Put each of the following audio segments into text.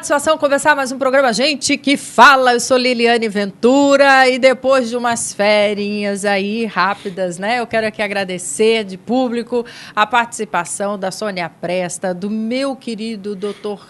satisfação começar mais um programa Gente que Fala. Eu sou Liliane Ventura e depois de umas ferinhas aí rápidas, né? Eu quero aqui agradecer de público a participação da Sônia Presta, do meu querido doutor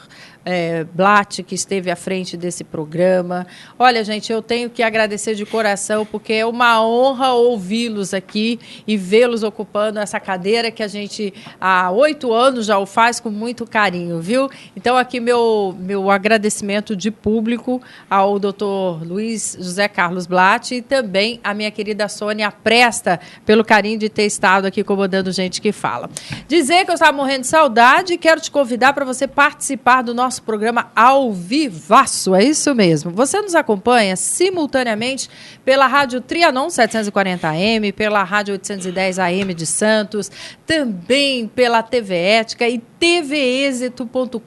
Blatt, que esteve à frente desse programa. Olha, gente, eu tenho que agradecer de coração, porque é uma honra ouvi-los aqui e vê-los ocupando essa cadeira que a gente há 8 anos já o faz com muito carinho, viu? Então, aqui meu agradecimento de público ao doutor Luiz José Carlos Blatt e também a minha querida Sônia Presta, pelo carinho de ter estado aqui comandando Gente que Fala. Dizer que eu estava morrendo de saudade e quero te convidar para você participar do nosso programa ao vivaço, é isso mesmo. Você nos acompanha simultaneamente pela Rádio Trianon 740 AM, pela Rádio 810 AM de Santos, também pela TV Ética e tvexito.com.br.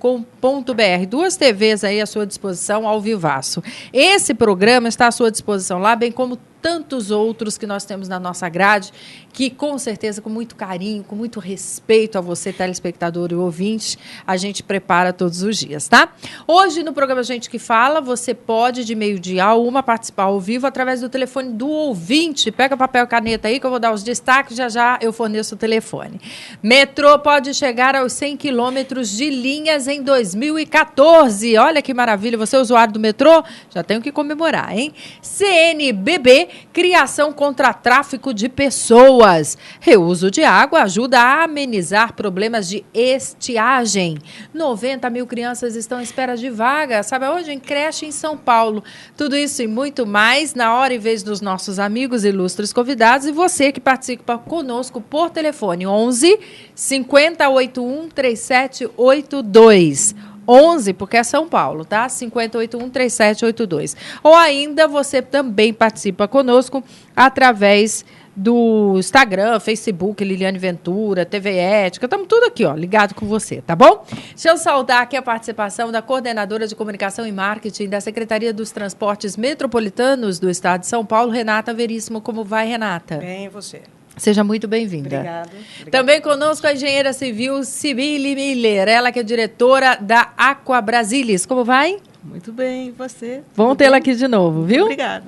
2 TVs aí à sua disposição ao vivaço. Esse programa está à sua disposição lá, bem como tantos outros que nós temos na nossa grade, que com certeza, com muito carinho, com muito respeito a você, telespectador e ouvinte, a gente prepara todos os dias, tá? Hoje, no programa Gente que Fala, você pode, de 12h a 1h, participar ao vivo através do telefone do ouvinte. Pega papel e caneta aí, que eu vou dar os destaques, já eu forneço o telefone. Metrô pode chegar aos 100 quilômetros de linhas em 2014. Olha que maravilha, você é usuário do metrô? Já tenho que comemorar, hein? CNBB, criação contra tráfico de pessoas. Reuso de água ajuda a amenizar problemas de estiagem. 90 mil crianças estão à espera de vaga, sabe aonde? Em creche em São Paulo. Tudo isso e muito mais na hora e vez dos nossos amigos ilustres convidados e você que participa conosco por telefone 11 5081 3782. 11, porque é São Paulo, tá? 5081-3782. Ou ainda você também participa conosco através do Instagram, Facebook, Liliane Ventura, TV Ética, estamos tudo aqui, ó, ligado com você, tá bom? Deixa eu saudar aqui a participação da coordenadora de comunicação e marketing da Secretaria dos Transportes Metropolitanos do Estado de São Paulo, Renata Veríssimo. Como vai, Renata? Bem, e você? Seja muito bem-vinda. Obrigada. Também conosco a engenheira civil Sibili Miller, ela que é diretora da Aqua Brasilis. Como vai? Muito bem, e você? Vamos tê-la aqui de novo, viu? Obrigada.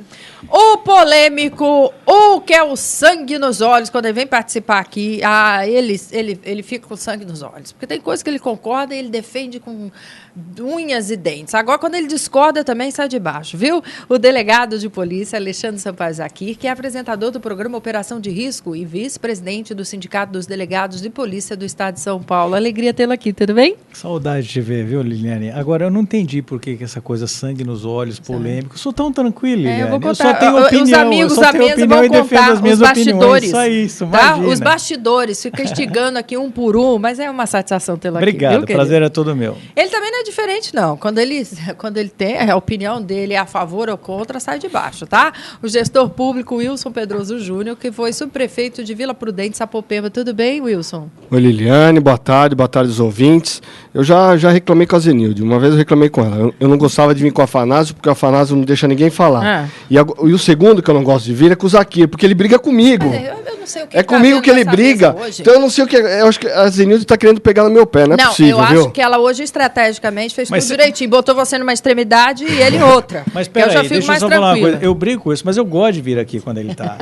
O polêmico, o que é o sangue nos olhos, quando ele vem participar aqui, ele fica com sangue nos olhos. Porque tem coisa que ele concorda e ele defende com unhas e dentes. Agora, quando ele discorda, também sai de baixo, viu? O delegado de polícia, Alexandre Sampaio Zakir, que é apresentador do programa Operação de Risco e vice-presidente do Sindicato dos Delegados de Polícia do Estado de São Paulo. Alegria tê-lo aqui, tudo bem? Saudade de te ver, viu, Liliane? Agora, eu não entendi por que essa coisa sangue nos olhos, polêmico. Eu sou tão tranquilo, Liliane. Eu vou contar. Eu só tenho opinião. Os amigos da mesa vão contar os bastidores. Só isso, tá? imagina. Os bastidores, fica instigando aqui um por um, mas é uma satisfação tê-lo aqui. Obrigado, o prazer é todo meu. Ele também não é diferente, não. Quando ele tem a opinião dele é a favor ou contra, sai de baixo, tá? O gestor público Wilson Pedroso Júnior, que foi subprefeito de Vila Prudente, Sapopemba. Tudo bem, Wilson? Oi, Liliane, boa tarde aos ouvintes. Eu já reclamei com a Zenilde, uma vez eu reclamei com ela. Eu não gostava de vir com o Afanásio, porque o Afanásio não deixa ninguém falar. E o segundo que eu não gosto de vir é com o Zakir, porque ele briga comigo. Eu não sei o que é comigo que ele briga. Então eu não sei o que. Eu acho que a Zenilde está querendo pegar no meu pé, não é possível, eu viu? acho que ela hoje estrategicamente fez tudo direitinho. Botou você numa extremidade e ele em outra. Mas peraí, deixa eu só falar uma coisa. Eu brigo com isso, mas eu gosto de vir aqui quando ele tá.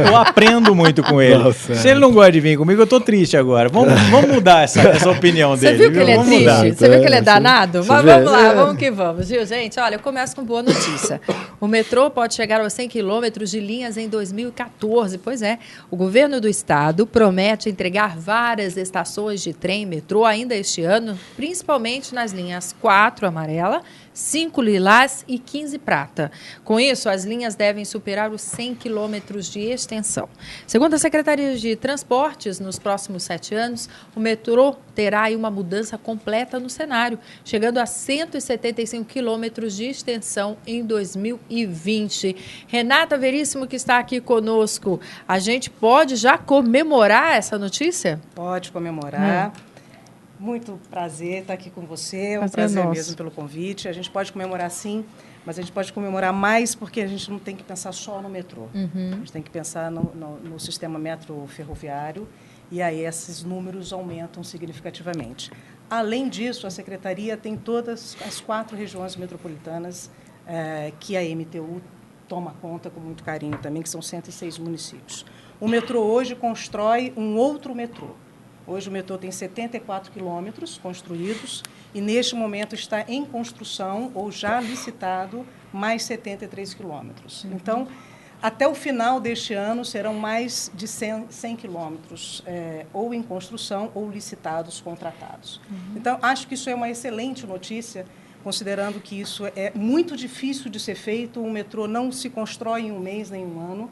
Eu aprendo muito com ele. Nossa, se ele não gosta de vir comigo, eu tô triste agora. Vamos mudar essa opinião dele. Você viu que ele é triste? Você viu que ele é danado? Mas vamos lá, vamos que vamos, viu, gente? Olha, eu começo com boa notícia. O metrô pode chegar aos 100 quilômetros de linhas em 2014. Pois é, o governo do estado promete entregar várias estações de trem e metrô ainda este ano, principalmente nas linhas 4 amarela, 5 lilás e 15 prata. Com isso, as linhas devem superar os 100 quilômetros de extensão. Segundo a Secretaria de Transportes, nos próximos 7 anos, o metrô terá aí uma mudança completa no cenário, chegando a 175 quilômetros de extensão em 2020. Renata Veríssimo, que está aqui conosco, a gente pode já comemorar essa notícia? Pode comemorar. Muito prazer estar aqui com você, é um prazer mesmo pelo convite. A gente pode comemorar sim, mas a gente pode comemorar mais porque a gente não tem que pensar só no metrô. A gente tem que pensar no sistema metro ferroviário e aí esses números aumentam significativamente. Além disso, a Secretaria tem todas as 4 regiões metropolitanas que a MTU toma conta com muito carinho também, que são 106 municípios. O metrô hoje constrói um outro metrô. Hoje o metrô tem 74 quilômetros construídos e, neste momento, está em construção ou já licitado mais 73 quilômetros. Então, até o final deste ano, serão mais de 100 quilômetros ou em construção ou licitados, contratados. Então, acho que isso é uma excelente notícia, considerando que isso é muito difícil de ser feito. O metrô não se constrói em um mês nem um ano.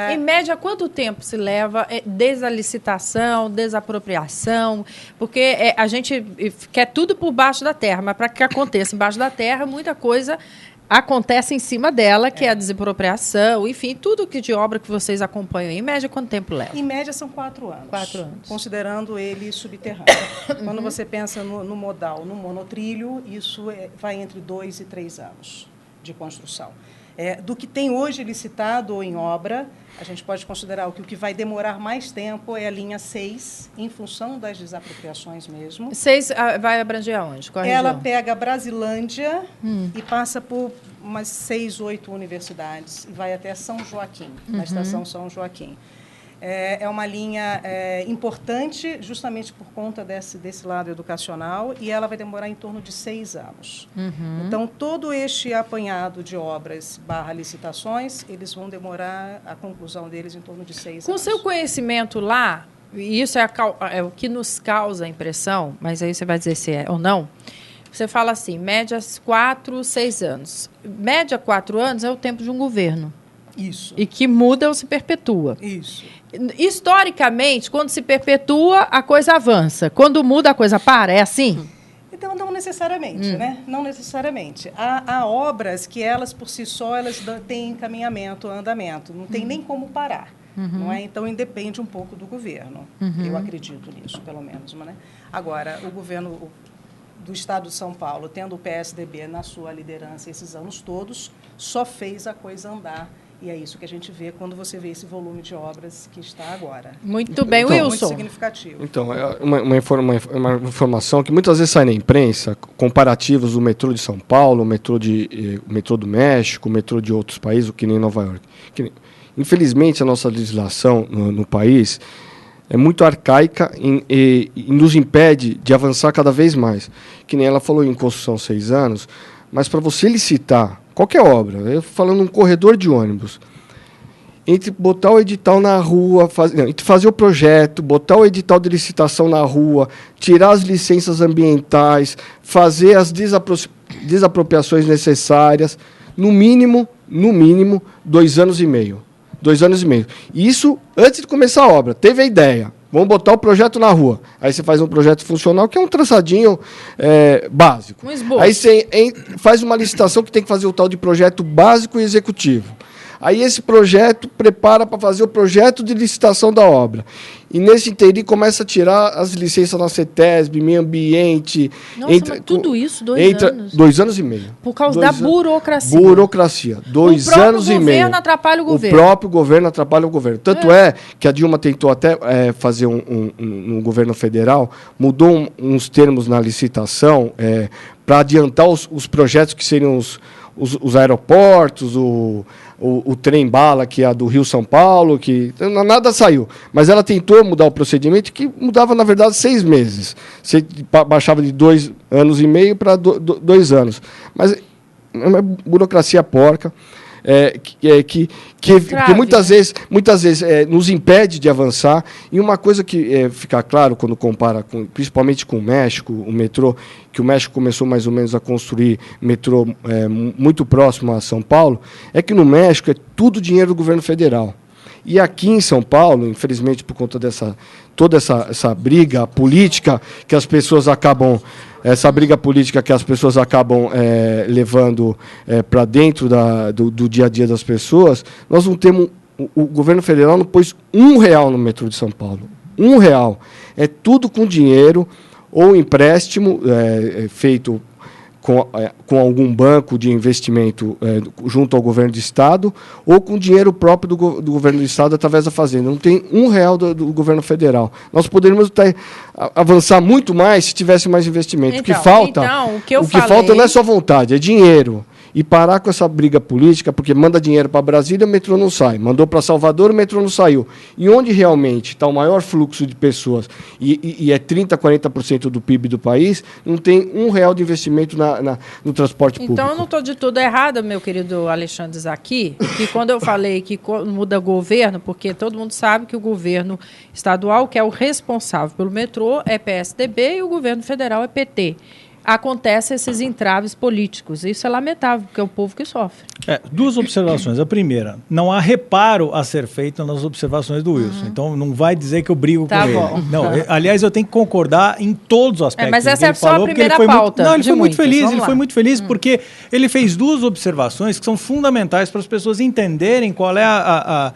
Em média, quanto tempo se leva desde a licitação, desapropriação? Porque a gente quer tudo por baixo da terra, mas para que aconteça embaixo da terra, muita coisa acontece em cima dela, que é a desapropriação, enfim, tudo que de obra que vocês acompanham. Em média, quanto tempo leva? Em média, são 4 anos. 4 anos. Considerando ele subterrâneo. Quando você pensa no modal, no monotrilho, isso vai entre 2 e 3 anos de construção. Do que tem hoje licitado ou em obra, a gente pode considerar que o que vai demorar mais tempo é a linha 6, em função das desapropriações mesmo. 6 vai abranger aonde? Qual a Ela região? pega Brasilândia e passa por umas 6, 8 universidades e vai até São Joaquim, na estação São Joaquim. É uma linha importante justamente por conta desse lado educacional e ela vai demorar em torno de 6 anos. Então, todo este apanhado de obras / licitações, eles vão demorar a conclusão deles em torno de 6 anos. Com o seu conhecimento lá, e isso é o que nos causa a impressão, mas aí você vai dizer se é ou não, você fala assim, média 4, 6 anos. Média 4 anos é o tempo de um governo. Isso. E que muda ou se perpetua. Isso. Historicamente, quando se perpetua, a coisa avança. Quando muda, a coisa para. É assim? Então, não necessariamente, né? Não necessariamente. Há obras que elas, por si só, elas têm encaminhamento, andamento. Não tem nem como parar. Não é? Então, independe um pouco do governo. Eu acredito nisso, pelo menos. Né? Agora, o governo do Estado de São Paulo, tendo o PSDB na sua liderança esses anos todos, só fez a coisa andar. E é isso que a gente vê quando você vê esse volume de obras que está agora. Muito bem, então, Wilson. Muito significativo. Então, é uma informação que muitas vezes sai na imprensa, comparativos do metrô de São Paulo, o metrô do México, o metrô de outros países, que nem Nova York. Infelizmente, a nossa legislação no país é muito arcaica e nos impede de avançar cada vez mais. Que nem ela falou em construção 6 anos, mas para você licitar qualquer obra, eu falando um corredor de ônibus, entre botar o edital na rua, entre fazer o projeto, botar o edital de licitação na rua, tirar as licenças ambientais, fazer as desapropriações necessárias, no mínimo, 2 anos e meio. 2 anos e meio. Isso antes de começar a obra. Teve a ideia. Vamos botar o projeto na rua. Aí você faz um projeto funcional, que é um traçadinho básico. Aí você faz uma licitação que tem que fazer o tal de projeto básico e executivo. Aí esse projeto prepara para fazer o projeto de licitação da obra. E nesse interim começa a tirar as licenças na CETESB, meio ambiente. Nossa, mas tudo isso, 2 anos? 2 anos e meio. Por causa da burocracia. Burocracia. 2 anos e meio. O próprio governo atrapalha o governo. O próprio governo atrapalha o governo. Tanto é que a Dilma tentou até fazer um governo federal, mudou uns termos na licitação para adiantar os projetos que seriam os aeroportos, o trem-bala, que é a do Rio-São Paulo, que nada saiu. Mas ela tentou mudar o procedimento, que mudava, na verdade, 6 meses. Você baixava de 2 anos e meio para 2 anos. Mas é uma burocracia porca, que muitas vezes nos impede de avançar. E uma coisa que fica claro quando compara, principalmente com o México, o metrô, que o México começou mais ou menos a construir metrô muito próximo a São Paulo, é que no México é tudo dinheiro do governo federal. E aqui em São Paulo, infelizmente, por conta toda essa briga política que as pessoas acabam levando para dentro do dia a dia das pessoas, nós não temos. O governo federal não pôs R$1 no metrô de São Paulo. R$1. É tudo com dinheiro ou empréstimo feito com algum banco de investimento junto ao governo do Estado ou com dinheiro próprio do governo do Estado através da Fazenda. Não tem R$1 do governo federal. Nós poderíamos avançar muito mais se tivesse mais investimento. Então, o que falta não é só vontade, é dinheiro. E parar com essa briga política, porque manda dinheiro para Brasília, o metrô não sai. Mandou para Salvador, o metrô não saiu. E onde realmente está o maior fluxo de pessoas, e é 30%, 40% do PIB do país, não tem R$1 de investimento no transporte público. Então, eu não estou de tudo errado, meu querido Alexandre Zaki, que quando eu falei que muda governo, porque todo mundo sabe que o governo estadual, que é o responsável pelo metrô, é PSDB e o governo federal é PT. Acontecem esses entraves políticos. Isso é lamentável, porque é o povo que sofre. Duas observações. A primeira, não há reparo a ser feito nas observações do Wilson. Então, não vai dizer que eu brigo com ele. Não, aliás, eu tenho que concordar em todos os aspectos. Mas essa é só a primeira pauta. Ele foi muito feliz. Ele foi muito feliz porque ele fez duas observações que são fundamentais para as pessoas entenderem qual é a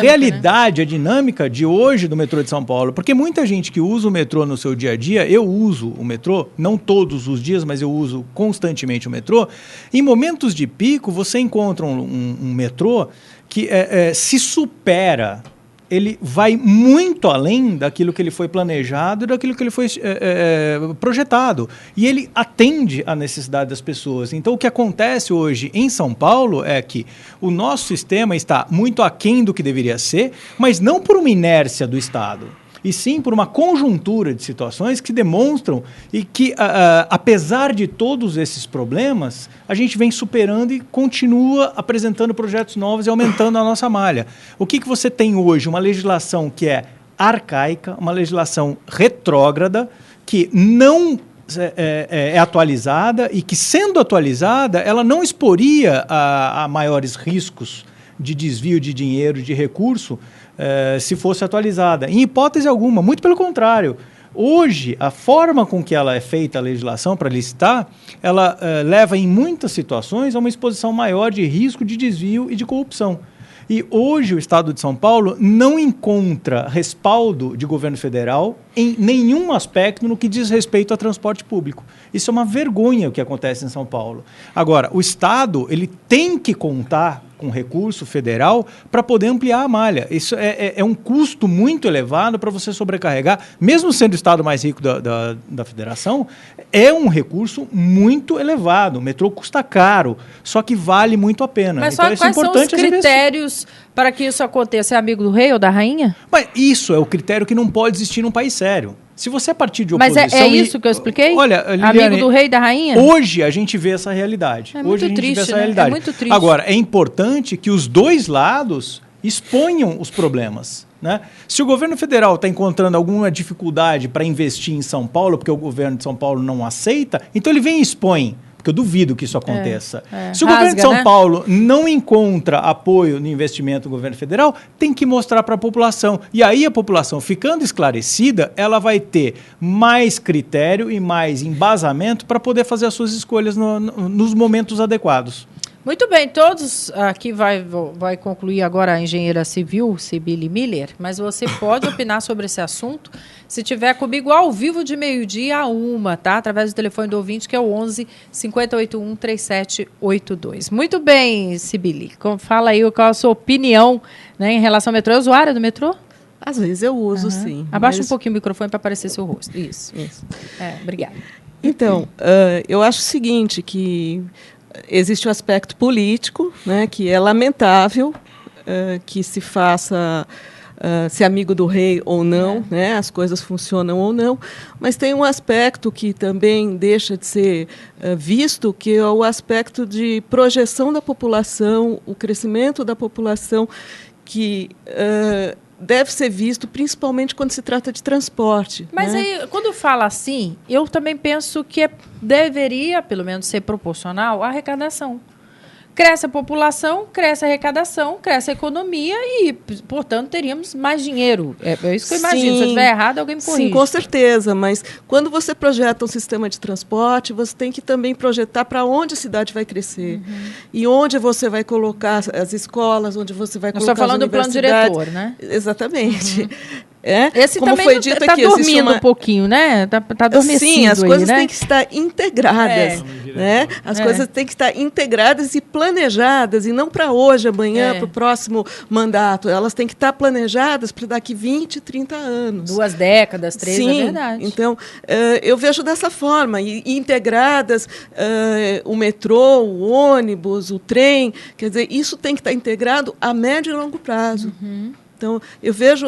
realidade, né? A dinâmica de hoje do metrô de São Paulo. Porque muita gente que usa o metrô no seu dia a dia, eu uso o metrô, não todos os dias, mas eu uso constantemente o metrô. Em momentos de pico, você encontra um metrô que se supera. Ele vai muito além daquilo que ele foi planejado e daquilo que ele foi projetado. E ele atende à necessidade das pessoas. Então, o que acontece hoje em São Paulo é que o nosso sistema está muito aquém do que deveria ser, mas não por uma inércia do Estado, e sim por uma conjuntura de situações que demonstram e que, apesar de todos esses problemas, a gente vem superando e continua apresentando projetos novos e aumentando a nossa malha. O que você tem hoje? Uma legislação que é arcaica, uma legislação retrógrada, que não é atualizada e que, sendo atualizada, ela não exporia a maiores riscos de desvio de dinheiro, de recurso, se fosse atualizada. Em hipótese alguma, muito pelo contrário. Hoje, a forma com que ela é feita, a legislação para licitar, ela leva em muitas situações a uma exposição maior de risco de desvio e de corrupção. E hoje o Estado de São Paulo não encontra respaldo de governo federal em nenhum aspecto no que diz respeito a transporte público. Isso é uma vergonha o que acontece em São Paulo. Agora, o Estado ele tem que contar com recurso federal para poder ampliar a malha. Isso é um custo muito elevado para você sobrecarregar, mesmo sendo o estado mais rico da federação, é um recurso muito elevado. O metrô custa caro, só que vale muito a pena. Mas então, quais são os critérios para que isso aconteça? É amigo do rei ou da rainha? Mas isso é o critério que não pode existir num país sério. Se você partir de oposição... Mas é isso que eu expliquei? Olha, Liliane, amigo do rei e da rainha? Hoje a gente vê essa realidade. É muito triste, né? É muito triste. Agora, é importante que os dois lados exponham os problemas, né? Se o governo federal está encontrando alguma dificuldade para investir em São Paulo, porque o governo de São Paulo não aceita, então ele vem e expõe. Porque eu duvido que isso aconteça. Se o governo de São Paulo não encontra apoio no investimento do governo federal, tem que mostrar para a população. E aí a população, ficando esclarecida, ela vai ter mais critério e mais embasamento para poder fazer as suas escolhas nos momentos adequados. Muito bem, todos aqui vai concluir agora a engenheira civil, Sibili Miller, mas você pode opinar sobre esse assunto se tiver comigo ao vivo de 12h a 1h, tá? Através do telefone do ouvinte, que é o 11-5081-3782. Muito bem, Sibili, fala aí qual a sua opinião, né, em relação ao metrô. É usuária do metrô? Às vezes eu uso, sim. Abaixa um pouquinho o microfone para aparecer seu rosto. Isso. Obrigada. Então, eu acho o seguinte, que existe o aspecto político, né, que é lamentável que se faça ser amigo do rei ou não, né, as coisas funcionam ou não, mas tem um aspecto que também deixa de ser visto, que é o aspecto de projeção da população, o crescimento da população, que deve ser visto principalmente quando se trata de transporte. Mas aí, quando fala assim, eu também penso que deveria, pelo menos, ser proporcional à arrecadação. Cresce a população, cresce a arrecadação, cresce a economia e, portanto, teríamos mais dinheiro. É isso que eu imagino. Se eu estiver errado, alguém me corrige. Sim, com certeza. Mas quando você projeta um sistema de transporte, você tem que também projetar para onde a cidade vai crescer. E onde você vai colocar as escolas, onde você vai colocar as universidades. Nós estamos falando do plano diretor, né? Exatamente. Esse como também foi dito está aqui, dormindo um pouquinho, né? Tá adormecido. Sim, as coisas aí, né? têm que estar integradas. Né? As coisas têm que estar integradas e planejadas, e não para hoje, amanhã, para o próximo mandato. Elas têm que estar planejadas para daqui 20, 30 anos. 2 décadas, 3, Sim, é verdade. Então, eu vejo dessa forma, e integradas o metrô, o ônibus, o trem, quer dizer, isso tem que estar integrado a médio e longo prazo. Então, eu vejo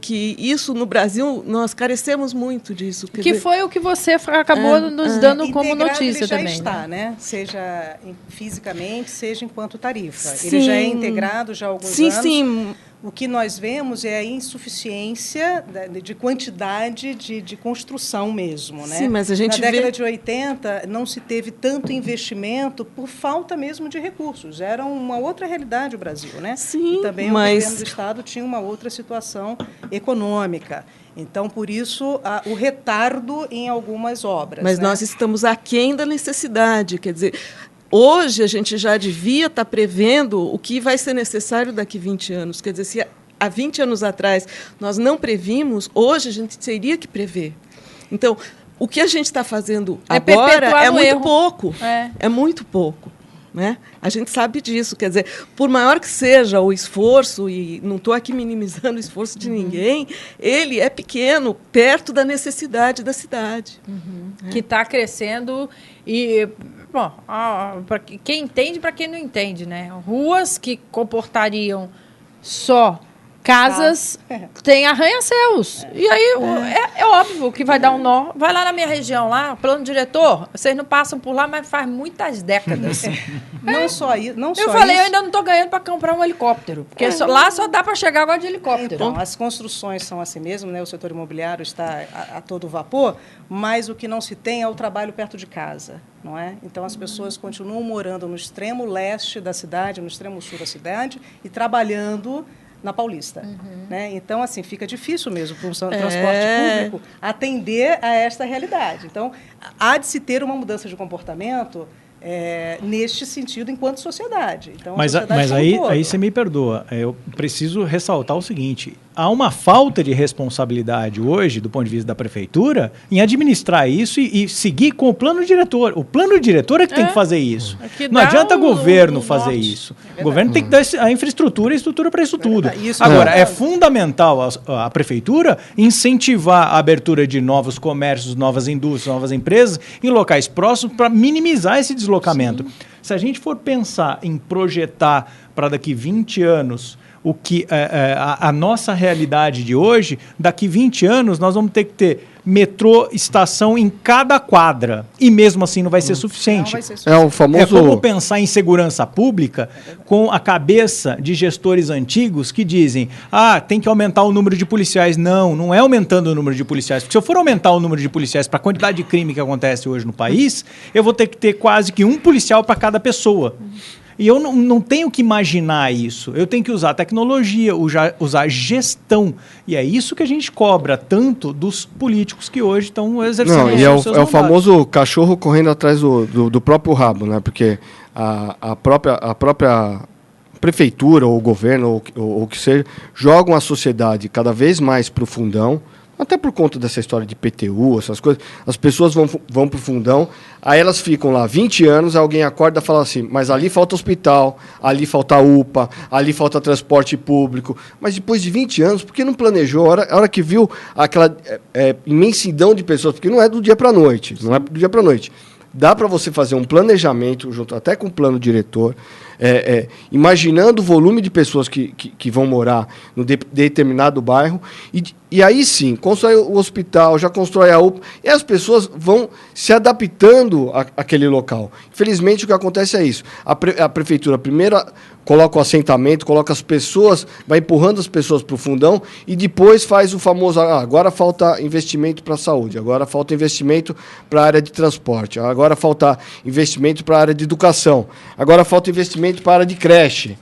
que isso no Brasil, nós carecemos muito disso. Que foi o que você acabou nos dando como notícia ele já também. está, né? Seja fisicamente, seja enquanto tarifa. Sim. Ele já é integrado já há alguns anos. Sim. O que nós vemos é a insuficiência de quantidade de construção mesmo. Né? Sim, mas a gente Na década de 80, não se teve tanto investimento por falta mesmo de recursos. Era uma outra realidade o Brasil. Né? Sim, e também o governo do Estado tinha uma outra situação econômica. Então, por isso, o retardo em algumas obras. Mas nós estamos aquém da necessidade, quer dizer... Hoje, a gente já devia estar prevendo o que vai ser necessário daqui a 20 anos. Quer dizer, se há 20 anos atrás nós não previmos, hoje a gente teria que prever. Então, o que a gente está fazendo agora é muito pouco. É muito pouco. Né? A gente sabe disso. Quer dizer, por maior que seja o esforço, e não estou aqui minimizando o esforço de ninguém, ele é pequeno, perto da necessidade da cidade. Que está crescendo e... Bom, para quem entende, para quem não entende, né? Ruas que comportariam só casas têm arranha-céus. E aí é óbvio que vai dar um nó. Vai lá na minha região, lá, plano diretor, vocês não passam por lá, mas faz muitas décadas. Não só isso. Eu falei, eu ainda não estou ganhando para comprar um helicóptero, porque lá só dá para chegar agora de helicóptero. Então, as construções são assim mesmo, né? O setor imobiliário está a todo vapor, mas o que não se tem é o trabalho perto de casa, não é? Então, as pessoas continuam morando no extremo leste da cidade, no extremo sul da cidade, e trabalhando na Paulista. Né? Então, assim, fica difícil mesmo para um transporte público atender a esta realidade. Então, há de se ter uma mudança de comportamento neste sentido enquanto sociedade. Então, mas aí você me perdoa. Eu preciso ressaltar o seguinte. Há uma falta de responsabilidade hoje, do ponto de vista da prefeitura, em administrar isso e seguir com o plano diretor. O plano diretor é que tem que fazer isso. Não adianta o governo fazer isso. O governo tem que dar a infraestrutura e a estrutura para isso tudo. Agora, é fundamental a prefeitura incentivar a abertura de novos comércios, novas indústrias, novas empresas em locais próximos para minimizar esse deslocamento. Sim. Se a gente for pensar em projetar para daqui 20 anos o que a nossa realidade de hoje, daqui 20 anos nós vamos ter que ter metrô, estação em cada quadra. E mesmo assim não vai ser suficiente. Não vai ser suficiente. É o famoso... É como pensar em segurança pública com a cabeça de gestores antigos que dizem, tem que aumentar o número de policiais. Não é aumentando o número de policiais. Porque se eu for aumentar o número de policiais para a quantidade de crime que acontece hoje no país, eu vou ter que ter quase que um policial para cada pessoa. E eu não tenho que imaginar isso. Eu tenho que usar tecnologia, usar gestão. E é isso que a gente cobra tanto dos políticos que hoje estão exercendo os seus mandatos. É o famoso cachorro correndo atrás do próprio rabo, né? Porque a própria prefeitura ou o governo ou o que seja, jogam a sociedade cada vez mais para o fundão. Até por conta dessa história de PTU, essas coisas, as pessoas vão para o fundão, aí elas ficam lá 20 anos, alguém acorda e fala assim, mas ali falta hospital, ali falta UPA, ali falta transporte público. Mas depois de 20 anos, por que não planejou? A hora que viu aquela imensidão de pessoas, porque não é do dia para a noite, não é do dia para a noite. Dá para você fazer um planejamento, junto até com o plano diretor, imaginando o volume de pessoas que vão morar no determinado bairro, e aí sim, constrói o hospital, já constrói a UPA, e as pessoas vão se adaptando àquele local. Infelizmente, o que acontece é isso. A prefeitura primeiro coloca o assentamento, coloca as pessoas, vai empurrando as pessoas para o fundão, e depois faz o famoso, agora falta investimento para a saúde, agora falta investimento para a área de transporte, agora falta investimento para a área de educação, agora falta investimento para a área de creche.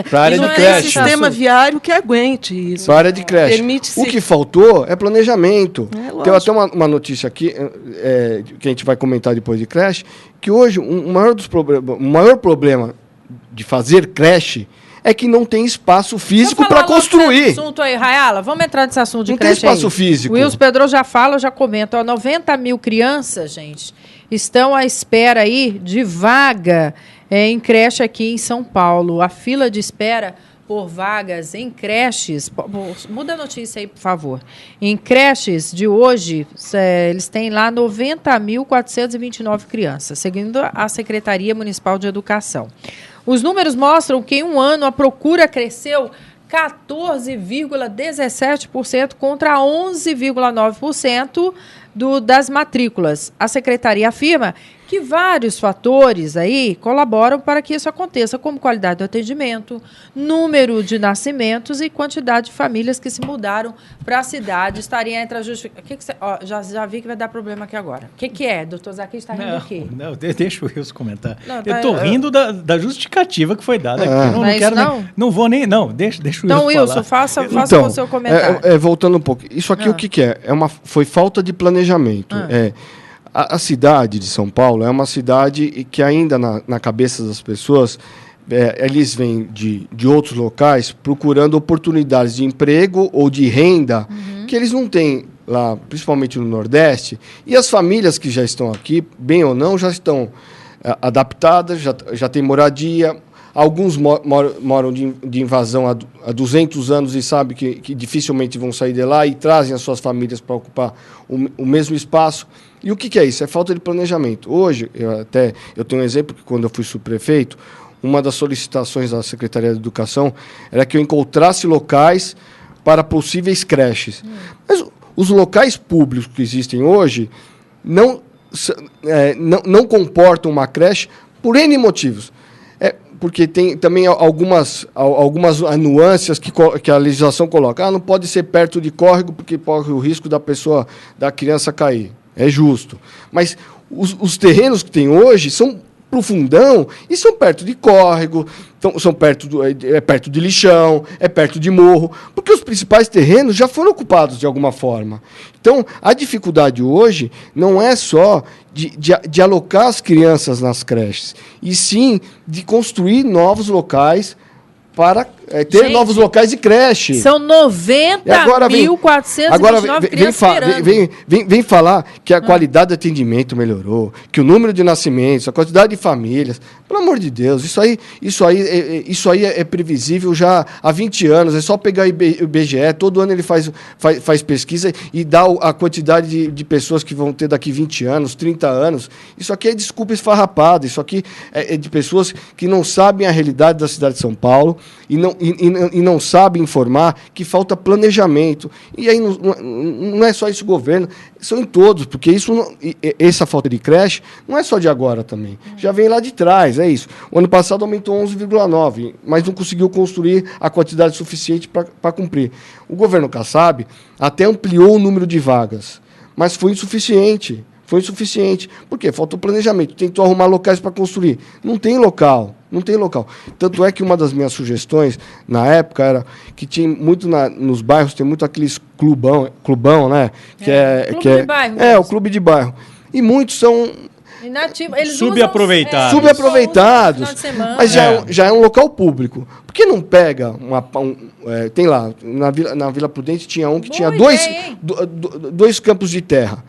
Para a área de creche. Sistema viário que aguente isso. Para a área de creche. O que faltou é planejamento. Tem até uma notícia aqui, que a gente vai comentar depois de creche, que hoje o maior problema de fazer creche é que não tem espaço físico para construir. Esse assunto aí, Rayala, vamos entrar nesse assunto de não creche. Não tem espaço físico. O Wilson Pedro já fala, já comenta. 90 mil crianças, gente, estão à espera aí de vaga em creche aqui em São Paulo. A fila de espera por vagas em creches, muda a notícia aí, por favor. Em creches de hoje, eles têm lá 90.429 crianças, seguindo a Secretaria Municipal de Educação. Os números mostram que em um ano a procura cresceu 14,17% contra 11,9% das matrículas. A secretaria afirma que vários fatores aí colaboram para que isso aconteça, como qualidade do atendimento, número de nascimentos e quantidade de famílias que se mudaram para a cidade. Estaria entre as justificativas. Já vi que vai dar problema aqui agora. O que é? Doutor Zaquim está rindo do quê? Não, deixa o Wilson comentar. Eu estou rindo da justificativa que foi dada. Não vou nem... Não, deixa o Wilson falar. Então, Wilson, faça o seu comentário. Voltando um pouco. Isso aqui o que é? Foi falta de planejamento. A cidade de São Paulo é uma cidade que ainda na cabeça das pessoas, eles vêm de outros locais procurando oportunidades de emprego ou de renda que eles não têm lá, principalmente no Nordeste. E as famílias que já estão aqui, bem ou não, já estão adaptadas, já têm moradia. Alguns moram de invasão há 200 anos e sabem que dificilmente vão sair de lá e trazem as suas famílias para ocupar o mesmo espaço. E o que é isso? É falta de planejamento. Hoje, eu tenho um exemplo que quando eu fui subprefeito, uma das solicitações da Secretaria de Educação era que eu encontrasse locais para possíveis creches. Mas os locais públicos que existem hoje não comportam uma creche por N motivos. Porque tem também algumas nuances que a legislação coloca. Não pode ser perto de córrego porque corre o risco da criança cair. É justo. Mas os terrenos que tem hoje são pro fundão e são perto de córrego, são perto de lixão, é perto de morro, porque os principais terrenos já foram ocupados de alguma forma. Então, a dificuldade hoje não é só de alocar as crianças nas creches, e sim de construir novos locais para ter novos locais de creche. São 90.429 crianças vem falar que a qualidade do atendimento melhorou, que o número de nascimentos, a quantidade de famílias. Pelo amor de Deus, isso aí é previsível já há 20 anos. É só pegar o IBGE, todo ano ele faz pesquisa e dá a quantidade de pessoas que vão ter daqui 20 anos, 30 anos. Isso aqui é desculpa esfarrapada, isso aqui é de pessoas que não sabem a realidade da cidade de São Paulo e não sabem informar que falta planejamento. E aí não é só esse governo, são em todos, porque essa falta de creche não é só de agora também. Já vem lá de trás, é isso. O ano passado aumentou 11,9%, mas não conseguiu construir a quantidade suficiente para cumprir. O governo Kassab até ampliou o número de vagas, mas foi insuficiente. Por quê? Faltou planejamento. Tentou arrumar locais para construir. Não tem local. Tanto é que uma das minhas sugestões, na época, era que tinha muito nos bairros, tem muito aqueles clubão, né? De bairro. O clube de bairro. E muitos são... Eles subaproveitados. Subaproveitados. Mas já é um local público. Por que não pega tem lá, na Vila Prudente tinha um que tinha dois campos de terra.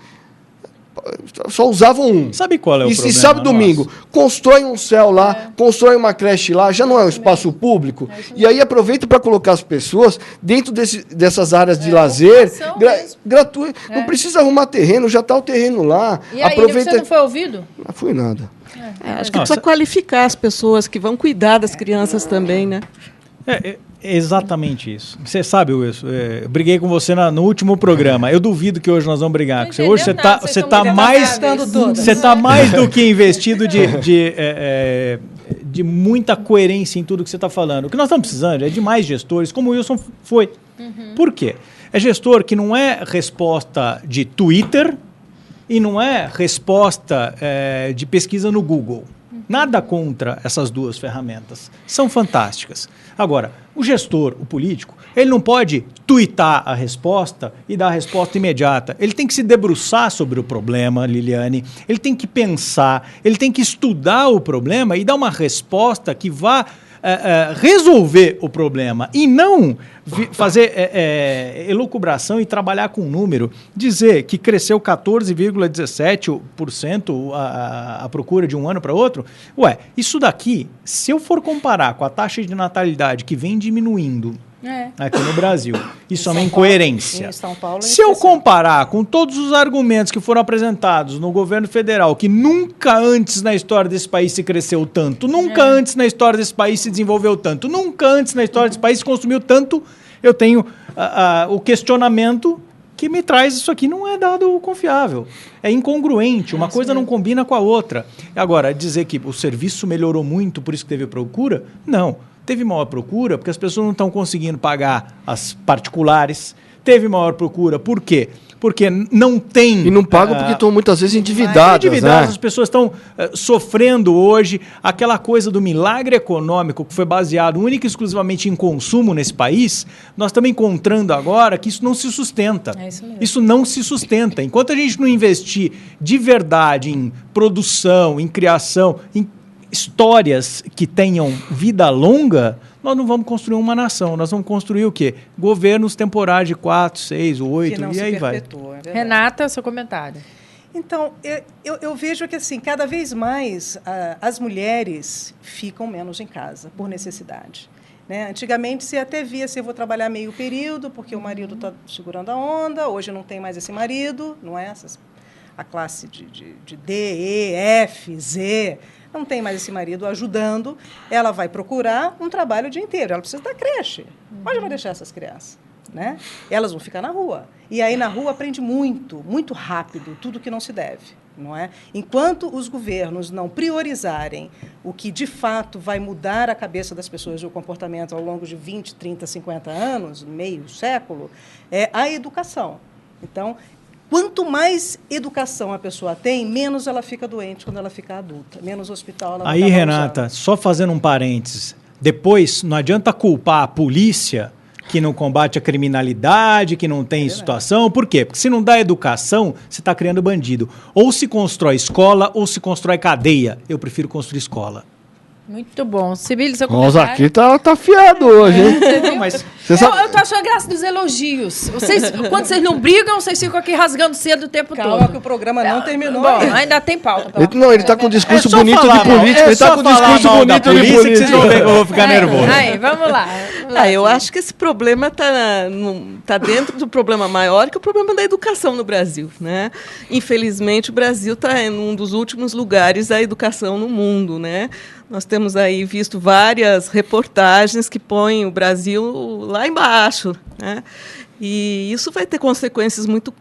Só usavam um. Sabe qual é o problema? E sábado e domingo, constrói um céu lá, constrói uma creche lá, já não é um espaço público, e aí aproveita para colocar as pessoas dentro dessas áreas de lazer gratuito. Não precisa arrumar terreno, já está o terreno lá. E aí, você não foi ouvido? Não fui nada. Acho que precisa qualificar as pessoas que vão cuidar das crianças também, né? Exatamente isso. Você sabe, Wilson, eu briguei com você no último programa. Eu duvido que hoje nós vamos brigar com você. Hoje você está mais do que investido de muita coerência em tudo que você está falando. O que nós estamos precisando é de mais gestores, como o Wilson foi. Por quê? É gestor que não é resposta de Twitter e não é resposta de pesquisa no Google. Nada contra essas duas ferramentas. São fantásticas. Agora, o gestor, o político, ele não pode tuitar a resposta e dar a resposta imediata. Ele tem que se debruçar sobre o problema, Liliane. Ele tem que pensar, ele tem que estudar o problema e dar uma resposta que vá resolver o problema e não fazer elucubração e trabalhar com um número. Dizer que cresceu 14,17% a procura de um ano para outro. Isso daqui, se eu for comparar com a taxa de natalidade que vem diminuindo aqui no Brasil, isso é uma incoerência. Se eu comparar com todos os argumentos que foram apresentados no governo federal, que nunca antes na história desse país se cresceu tanto, nunca antes na história desse país se desenvolveu tanto, nunca antes na história desse país se consumiu tanto, eu tenho o questionamento que me traz isso aqui não é dado confiável. É incongruente, uma coisa não combina com a outra. Agora, dizer que o serviço melhorou muito, por isso que teve procura, não. Teve maior procura porque as pessoas não estão conseguindo pagar as particulares. Teve maior procura, por quê? Porque não tem... E não pagam porque estão muitas vezes endividadas. Né? As pessoas estão sofrendo hoje aquela coisa do milagre econômico que foi baseado única e exclusivamente em consumo nesse país. Nós estamos encontrando agora que isso não se sustenta. É isso mesmo. Isso não se sustenta. Enquanto a gente não investir de verdade em produção, em criação, em histórias que tenham vida longa, nós não vamos construir uma nação. Nós vamos construir o quê? Governos temporários de 4, 6, 8, e aí vai. Renata, seu comentário. Então, eu vejo que, assim, cada vez mais as mulheres ficam menos em casa, por necessidade. Né? Antigamente, você até via assim, eu vou trabalhar meio período, porque o marido está segurando a onda, hoje não tem mais esse marido, não é? A classe de D, E, F, Z... não tem mais esse marido ajudando, ela vai procurar um trabalho o dia inteiro. Ela precisa da creche. Onde vai deixar essas crianças? Né? Elas vão ficar na rua. E aí, na rua, aprende muito, muito rápido, tudo que não se deve. Não é? Enquanto os governos não priorizarem o que, de fato, vai mudar a cabeça das pessoas e o comportamento ao longo de 20, 30, 50 anos, meio século, é a educação. Então, quanto mais educação a pessoa tem, menos ela fica doente quando ela fica adulta, menos hospital ela vai Aí, Renata, só fazendo um parênteses, depois não adianta culpar a polícia que não combate a criminalidade, que não tem situação. Por quê? Porque se não dá educação, você está criando bandido. Ou se constrói escola ou se constrói cadeia. Eu prefiro construir escola. Muito bom. Sibeli, seu comentário? Nossa, aqui tá afiado hoje, hein? Mas eu tô achando graça dos elogios. Quando vocês não brigam, vocês ficam aqui rasgando cedo o tempo todo. Calma que o programa não terminou. Bom, ainda tem pauta. Ele tá com um discurso bonito de política. Ele tá com um discurso bonito de política. Que vocês vão ver que eu vou ficar nervoso. Aí, vamos lá. Eu acho que esse problema tá dentro do problema maior, que é o problema da educação no Brasil. Né? Infelizmente, o Brasil está em um dos últimos lugares da educação no mundo. Né? Nós temos aí visto várias reportagens que põem o Brasil lá embaixo. Né? E isso vai ter consequências muito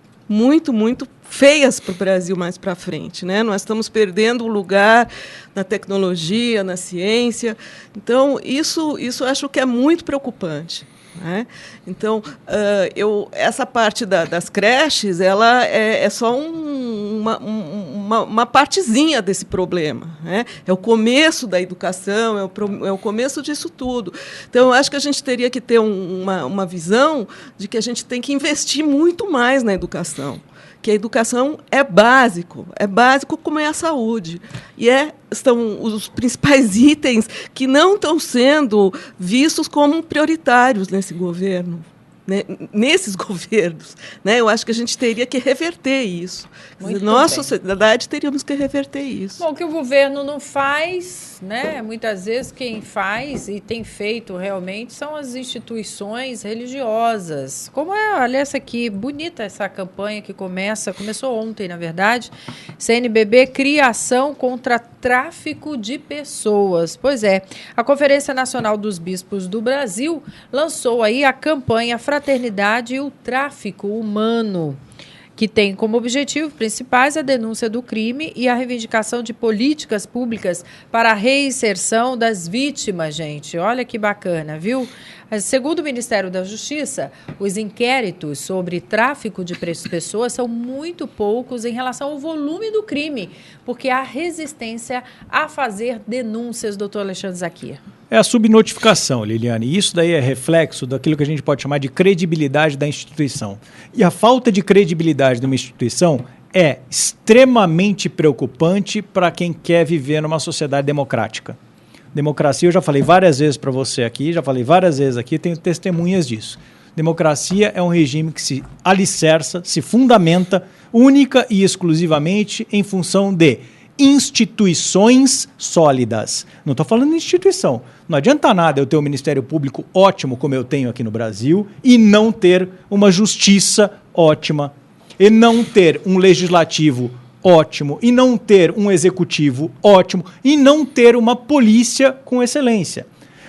feias para o Brasil mais para frente. Né? Nós estamos perdendo o lugar na tecnologia, na ciência. Então, isso acho que é muito preocupante. Né? Então, essa parte das creches, ela é só uma partezinha desse problema. Né? É o começo da educação, é o começo disso tudo. Então, eu acho que a gente teria que ter uma visão de que a gente tem que investir muito mais na educação. Que a educação é básico como é a saúde. E são os principais itens que não estão sendo vistos como prioritários nesse governo. Né? Nesses governos. Né? Eu acho que a gente teria que reverter isso. Nós, sociedade, teríamos que reverter isso. Bom, o que o governo não faz, né? Muitas vezes quem faz e tem feito realmente são as instituições religiosas. Como olha essa aqui, bonita essa campanha que começou ontem, na verdade. CNBB, Criação contra Tráfico de Pessoas. Pois é, a Conferência Nacional dos Bispos do Brasil lançou aí a campanha Fraternidade e o Tráfico Humano, que tem como objetivos principais a denúncia do crime e a reivindicação de políticas públicas para a reinserção das vítimas, gente. Olha que bacana, viu? Segundo o Ministério da Justiça, os inquéritos sobre tráfico de pessoas são muito poucos em relação ao volume do crime, porque há resistência a fazer denúncias, doutor Alexandre Zakia. É a subnotificação, Liliane. E isso daí é reflexo daquilo que a gente pode chamar de credibilidade da instituição. E a falta de credibilidade de uma instituição é extremamente preocupante para quem quer viver numa sociedade democrática. Democracia, eu já falei várias vezes para você aqui, tenho testemunhas disso. Democracia é um regime que se alicerça, se fundamenta única e exclusivamente em função de instituições sólidas. Não estou falando de instituição. Não adianta nada eu ter um Ministério Público ótimo, como eu tenho aqui no Brasil, e não ter uma justiça ótima, e não ter um legislativo ótimo, e não ter um executivo ótimo, e não ter uma polícia com excelência.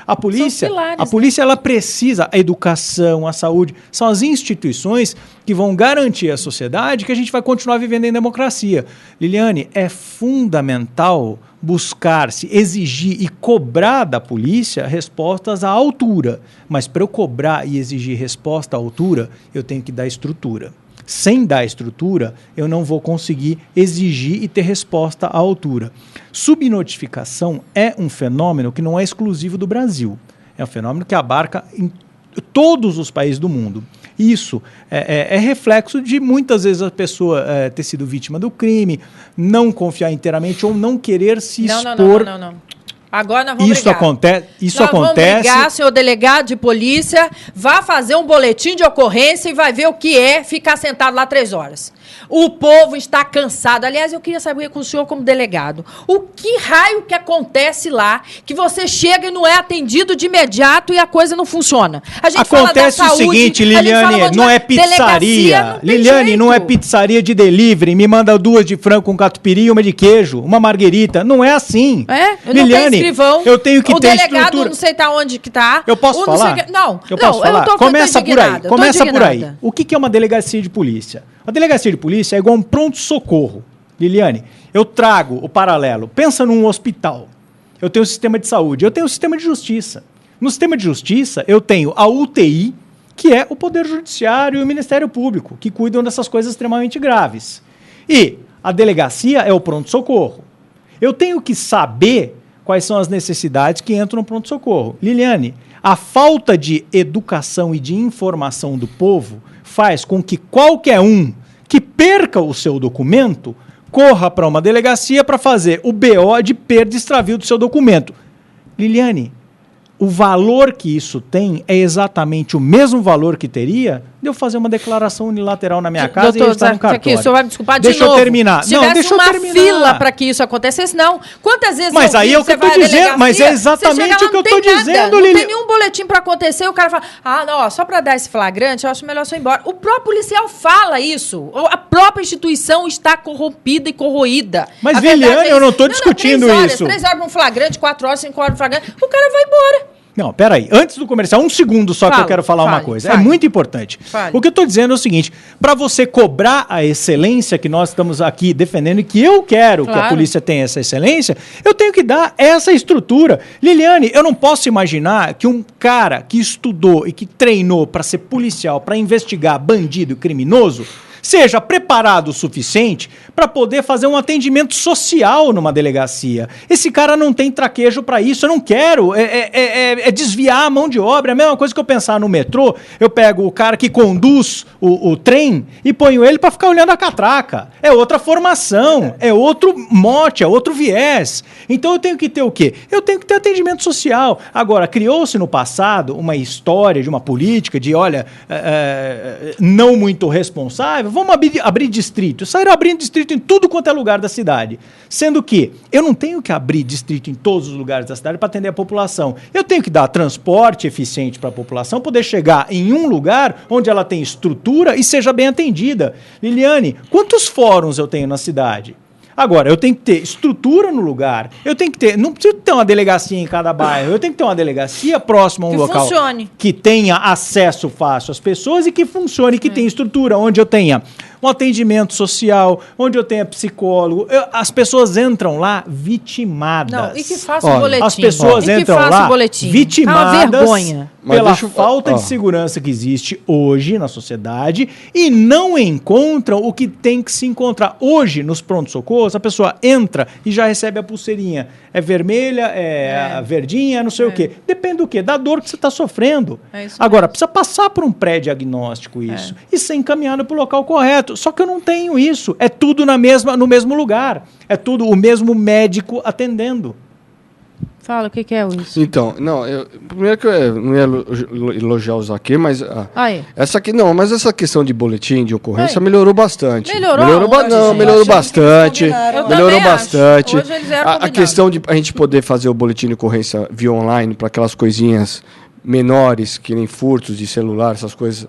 A polícia, ela precisa, a educação, a saúde, são as instituições que vão garantir à sociedade que a gente vai continuar vivendo em democracia. Liliane, é fundamental buscar-se, exigir e cobrar da polícia respostas à altura. Mas para eu cobrar e exigir resposta à altura, eu tenho que dar estrutura. Sem dar estrutura, eu não vou conseguir exigir e ter resposta à altura. Subnotificação é um fenômeno que não é exclusivo do Brasil. É um fenômeno que abarca em todos os países do mundo. Isso é reflexo de muitas vezes a pessoa ter sido vítima do crime, não confiar inteiramente ou não querer se expor. Não. Agora nós vamos brigar. Isso acontece. Vamos brigar, senhor delegado de polícia, vá fazer um boletim de ocorrência e vai ver o que é ficar sentado lá 3 horas. O povo está cansado. Aliás, eu queria saber com o senhor como delegado, o que raio que acontece lá que você chega e não é atendido de imediato e a coisa não funciona? A gente acontece fala da saúde, o seguinte, Liliane, não é pizzaria. Liliane, não é pizzaria de delivery, me manda 2 de frango com catupiry e 1 de queijo, uma marguerita. Não é assim. Liliane, eu tenho que ter estrutura. O delegado não sei onde que tá. Eu posso falar? Eu posso falar? Começa por aí. O que é uma delegacia de polícia? A delegacia de polícia é igual um pronto-socorro. Liliane, eu trago o paralelo. Pensa num hospital. Eu tenho o sistema de saúde, eu tenho o sistema de justiça. No sistema de justiça, eu tenho a UTI, que é o Poder Judiciário e o Ministério Público, que cuidam dessas coisas extremamente graves. E a delegacia é o pronto-socorro. Eu tenho que saber quais são as necessidades que entram no pronto-socorro. Liliane, a falta de educação e de informação do povo faz com que qualquer um que perca o seu documento corra para uma delegacia para fazer o BO de perda e extravio do seu documento. Liliane, o valor que isso tem é exatamente o mesmo valor que teria de eu fazer uma declaração unilateral na minha casa e estar no cartório. O senhor vai me desculpar de novo. Deixa eu terminar. Se tivesse uma fila para que isso acontecesse, não. Quantas vezes mas aí é o que eu estou dizendo, mas é exatamente o que eu estou dizendo, Liliane. Não tem nenhum boletim para acontecer, o cara fala, não, só para dar esse flagrante, eu acho melhor só ir embora. O próprio policial fala isso. A própria instituição está corrompida e corroída. Mas, Liliane, eu não estou discutindo 3 horas, isso. 3 horas para um flagrante, 4 horas, 5 horas para um flagrante, o cara vai embora. Não, peraí. Antes do comercial, 1 segundo só que eu quero falar uma coisa. É muito importante. O que eu estou dizendo é o seguinte, para você cobrar a excelência que nós estamos aqui defendendo e que eu quero que a polícia tenha essa excelência, eu tenho que dar essa estrutura. Liliane, eu não posso imaginar que um cara que estudou e que treinou para ser policial, para investigar bandido e criminoso, seja preparado o suficiente para poder fazer um atendimento social numa delegacia. Esse cara não tem traquejo para isso, eu não quero, é desviar a mão de obra. É a mesma coisa que eu pensar no metrô, eu pego o cara que conduz o trem e ponho ele para ficar olhando a catraca. É outra formação, é outro mote, é outro viés. Então eu tenho que ter o quê? Eu tenho que ter atendimento social. Agora, criou-se no passado uma história de uma política de, não muito responsável. Vamos abrir distrito. Saíram abrindo distrito em tudo quanto é lugar da cidade. Sendo que eu não tenho que abrir distrito em todos os lugares da cidade para atender a população. Eu tenho que dar transporte eficiente para a população, poder chegar em um lugar onde ela tem estrutura e seja bem atendida. Liliane, quantos fóruns eu tenho na cidade? Agora, eu tenho que ter estrutura no lugar, eu tenho que ter, não preciso ter uma delegacia em cada bairro, eu tenho que ter uma delegacia próxima a um local que tenha acesso fácil às pessoas e que funcione, que tenha estrutura, onde eu tenha um atendimento social, onde eu tenha psicólogo. As pessoas entram lá vitimadas. Não, e que faça um boletim. As pessoas entram lá vitimadas vergonha. pela falta de segurança que existe hoje na sociedade e não encontram o que tem que se encontrar. Hoje, nos pronto-socorros, a pessoa entra e já recebe a pulseirinha. É vermelha, é verdinha, não sei o quê. Depende do quê? Da dor que você está sofrendo. Agora, precisa passar por um pré-diagnóstico isso e ser encaminhado para o local correto. Só que eu não tenho isso. É tudo no mesmo lugar. É tudo o mesmo médico atendendo. Fala, o que é isso? Então, primeiro que eu não ia elogiar o Zaquê, mas essa questão de boletim de ocorrência melhorou bastante. Melhorou bastante. Melhorou bastante. Hoje eles eram a questão de a gente poder fazer o boletim de ocorrência via online para aquelas coisinhas menores, que nem furtos de celular, essas coisas,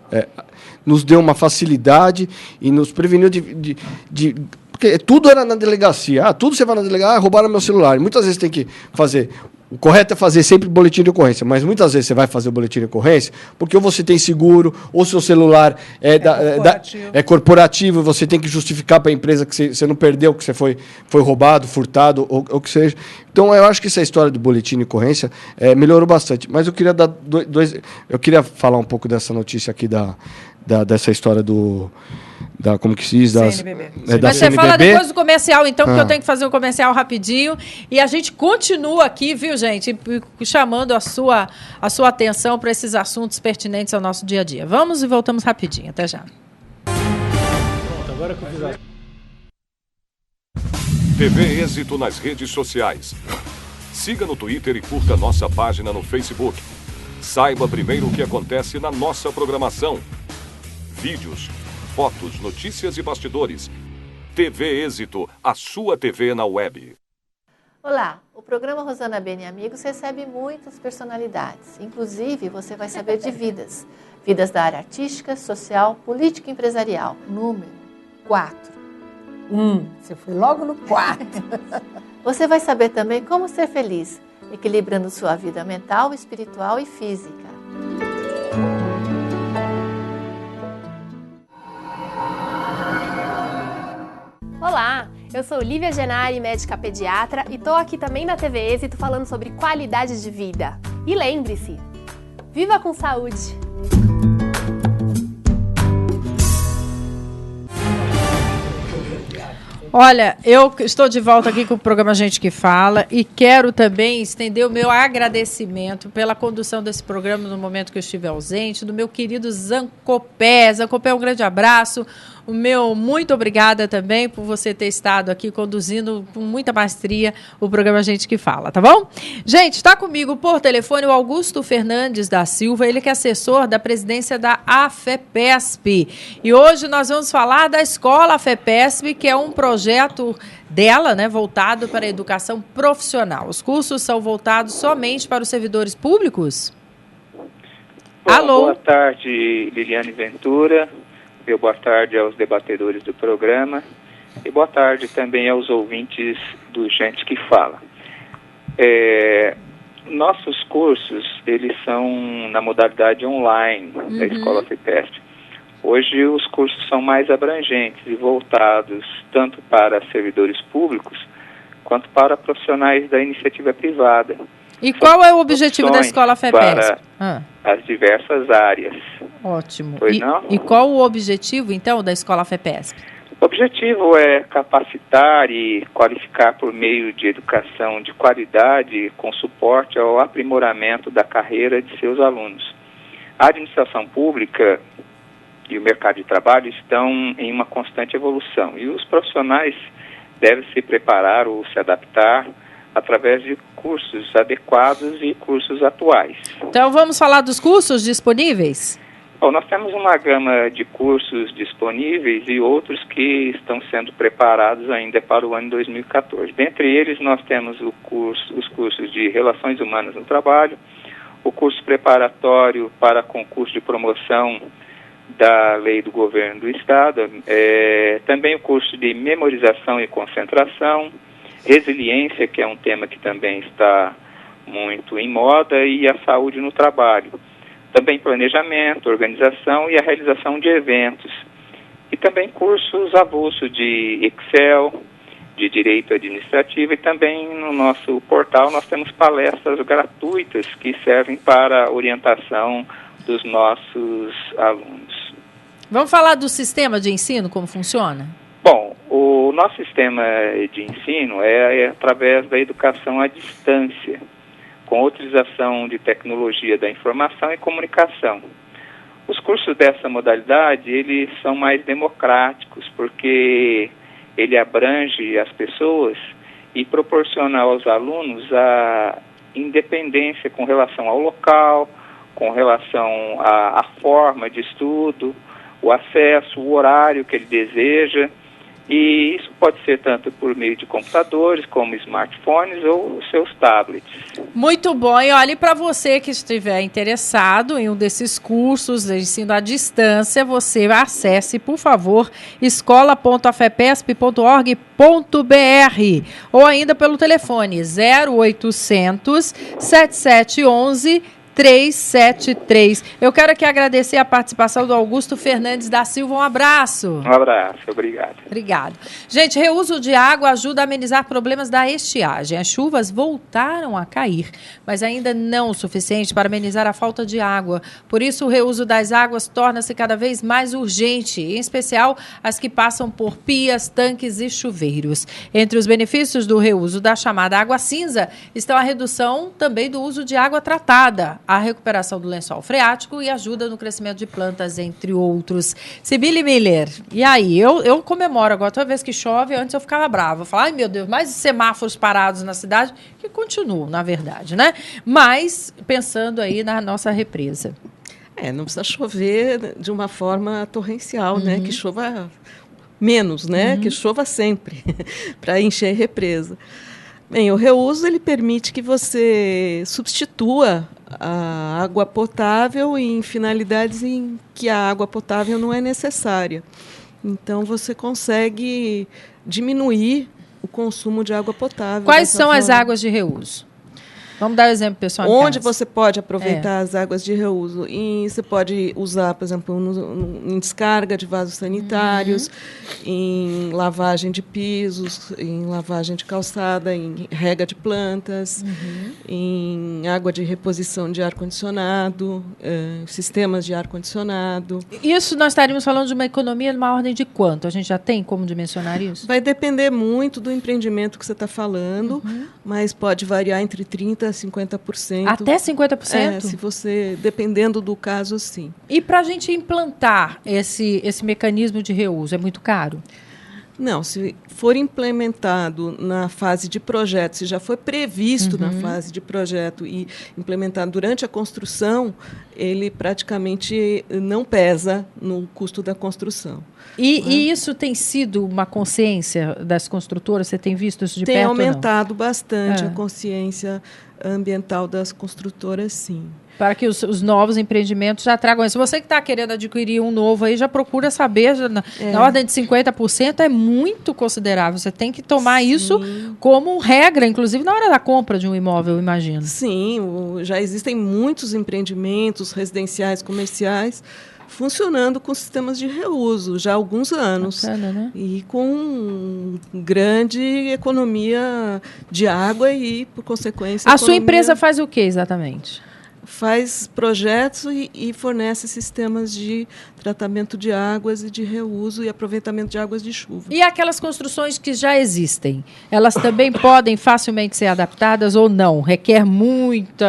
nos deu uma facilidade e nos preveniu de porque tudo era na delegacia. Tudo você vai na delegacia, roubaram meu celular. E muitas vezes tem que fazer... O correto é fazer sempre boletim de ocorrência, mas muitas vezes você vai fazer o boletim de ocorrência porque ou você tem seguro, ou seu celular é corporativo, você tem que justificar para a empresa que você não perdeu, que você foi roubado, furtado, ou o que seja. Então, eu acho que essa história do boletim de ocorrência melhorou bastante. Mas eu queria dar eu queria falar um pouco dessa notícia aqui, dessa história como que se diz? CNBB. Mas você fala depois do comercial, então, porque eu tenho que fazer um comercial rapidinho. E a gente continua aqui, viu, gente? Chamando a sua atenção para esses assuntos pertinentes ao nosso dia a dia. Vamos e voltamos rapidinho. Até já. Pronto, agora que eu fiz TV Êxito nas redes sociais. Siga no Twitter e curta nossa página no Facebook. Saiba primeiro o que acontece na nossa programação. Vídeos, fotos, notícias e bastidores. TV Êxito, a sua TV na web. Olá, o programa Rosana Bene e Amigos recebe muitas personalidades. Inclusive, você vai saber de vidas. Vidas da área artística, social, política e empresarial. Número 4. Você foi logo no 4. Você vai saber também como ser feliz, equilibrando sua vida mental, espiritual e física. Olá, eu sou Lívia Genari, médica pediatra, e estou aqui também na TV Êxito falando sobre qualidade de vida. E lembre-se, viva com saúde! Olha, eu estou de volta aqui com o programa Gente que Fala e quero também estender o meu agradecimento pela condução desse programa no momento que eu estive ausente, do meu querido Zancopé. Zancopé, um grande abraço. O meu muito obrigada também por você ter estado aqui conduzindo com muita maestria o programa Gente que Fala, tá bom? Gente, está comigo por telefone o Augusto Fernandes da Silva, ele que é assessor da presidência da AFEPESP. E hoje nós vamos falar da Escola AFEPESP, que é um projeto dela, né, voltado para a educação profissional. Os cursos são voltados somente para os servidores públicos? Bom, alô? Boa tarde, Liliane Ventura. Boa tarde aos debatedores do programa e boa tarde também aos ouvintes do Gente que Fala. Nossos cursos, eles são na modalidade online da Escola AFEPESP. Hoje os cursos são mais abrangentes e voltados tanto para servidores públicos quanto para profissionais da iniciativa privada. E qual é o objetivo da Escola AFEPESP? Para as diversas áreas. Ótimo. Pois não? E qual o objetivo, então, da Escola AFEPESP? O objetivo é capacitar e qualificar por meio de educação de qualidade com suporte ao aprimoramento da carreira de seus alunos. A administração pública e o mercado de trabalho estão em uma constante evolução e os profissionais devem se preparar ou se adaptar através de cursos adequados e cursos atuais. Então, vamos falar dos cursos disponíveis? Bom, nós temos uma gama de cursos disponíveis e outros que estão sendo preparados ainda para o ano 2014. Dentre eles, nós temos os cursos de Relações Humanas no Trabalho, o curso preparatório para concurso de promoção da Lei do Governo do Estado, também o curso de Memorização e Concentração, Resiliência, que é um tema que também está muito em moda, e a Saúde no Trabalho. Também planejamento, organização e a realização de eventos. E também cursos avulsos de Excel, de Direito Administrativo, e também no nosso portal nós temos palestras gratuitas que servem para a orientação dos nossos alunos. Vamos falar do sistema de ensino, como funciona? Bom, o nosso sistema de ensino é através da educação à distância, com utilização de tecnologia da informação e comunicação. Os cursos dessa modalidade, eles são mais democráticos, porque ele abrange as pessoas e proporciona aos alunos a independência com relação ao local, com relação à forma de estudo, o acesso, o horário que ele deseja. E isso pode ser tanto por meio de computadores, como smartphones ou seus tablets. Muito bom. E olha, para você que estiver interessado em um desses cursos de ensino à distância, você acesse, por favor, escola.afepesp.org.br ou ainda pelo telefone 0800 7711 373. Eu quero aqui agradecer a participação do Augusto Fernandes da Silva. Um abraço. Um abraço, obrigado. Obrigado. Gente, reuso de água ajuda a amenizar problemas da estiagem. As chuvas voltaram a cair, mas ainda não o suficiente para amenizar a falta de água. Por isso, o reuso das águas torna-se cada vez mais urgente, em especial as que passam por pias, tanques e chuveiros. Entre os benefícios do reuso da chamada água cinza estão a redução também do uso de água tratada, a recuperação do lençol freático e ajuda no crescimento de plantas, entre outros. Sibili Miller, e aí? Eu comemoro agora, toda vez que chove, antes eu ficava brava. Eu falava, ai meu Deus, mais semáforos parados na cidade, que continuam, na verdade, né? Mas pensando aí na nossa represa. Não precisa chover de uma forma torrencial, né? Que chova menos, né? Que chova sempre, para encher a represa. Bem, o reuso ele permite que você substitua a água potável em finalidades em que a água potável não é necessária. Então, você consegue diminuir o consumo de água potável. Quais são as águas de reuso? Vamos dar um exemplo, pessoal. Onde você pode aproveitar as águas de reuso? E você pode usar, por exemplo, em descarga de vasos sanitários, em lavagem de pisos, em lavagem de calçada, em rega de plantas, em água de reposição de ar-condicionado, sistemas de ar-condicionado. Isso nós estaríamos falando de uma economia numa ordem de quanto? A gente já tem como dimensionar isso? Vai depender muito do empreendimento que você está falando, mas pode variar entre 30% a 50%. Até 50%? Se você, dependendo do caso, sim. E para a gente implantar esse mecanismo de reuso, é muito caro? Não, se for implementado na fase de projeto, se já foi previsto na fase de projeto e implementado durante a construção, ele praticamente não pesa no custo da construção. E isso tem sido uma consciência das construtoras? Você tem visto isso de perto? Tem aumentado bastante a consciência ambiental das construtoras, sim. Para que os novos empreendimentos já tragam isso. Você que está querendo adquirir um novo aí, já procura saber, na ordem de 50% é muito considerável. Você tem que tomar isso como regra, inclusive na hora da compra de um imóvel, eu imagino. Sim, já existem muitos empreendimentos residenciais, comerciais, funcionando com sistemas de reuso já há alguns anos. Bacana, né? E com grande economia de água e, por consequência... A sua empresa faz o que exatamente? Faz projetos e fornece sistemas de tratamento de águas e de reuso e aproveitamento de águas de chuva. E aquelas construções que já existem, elas também podem facilmente ser adaptadas ou não? Requer muito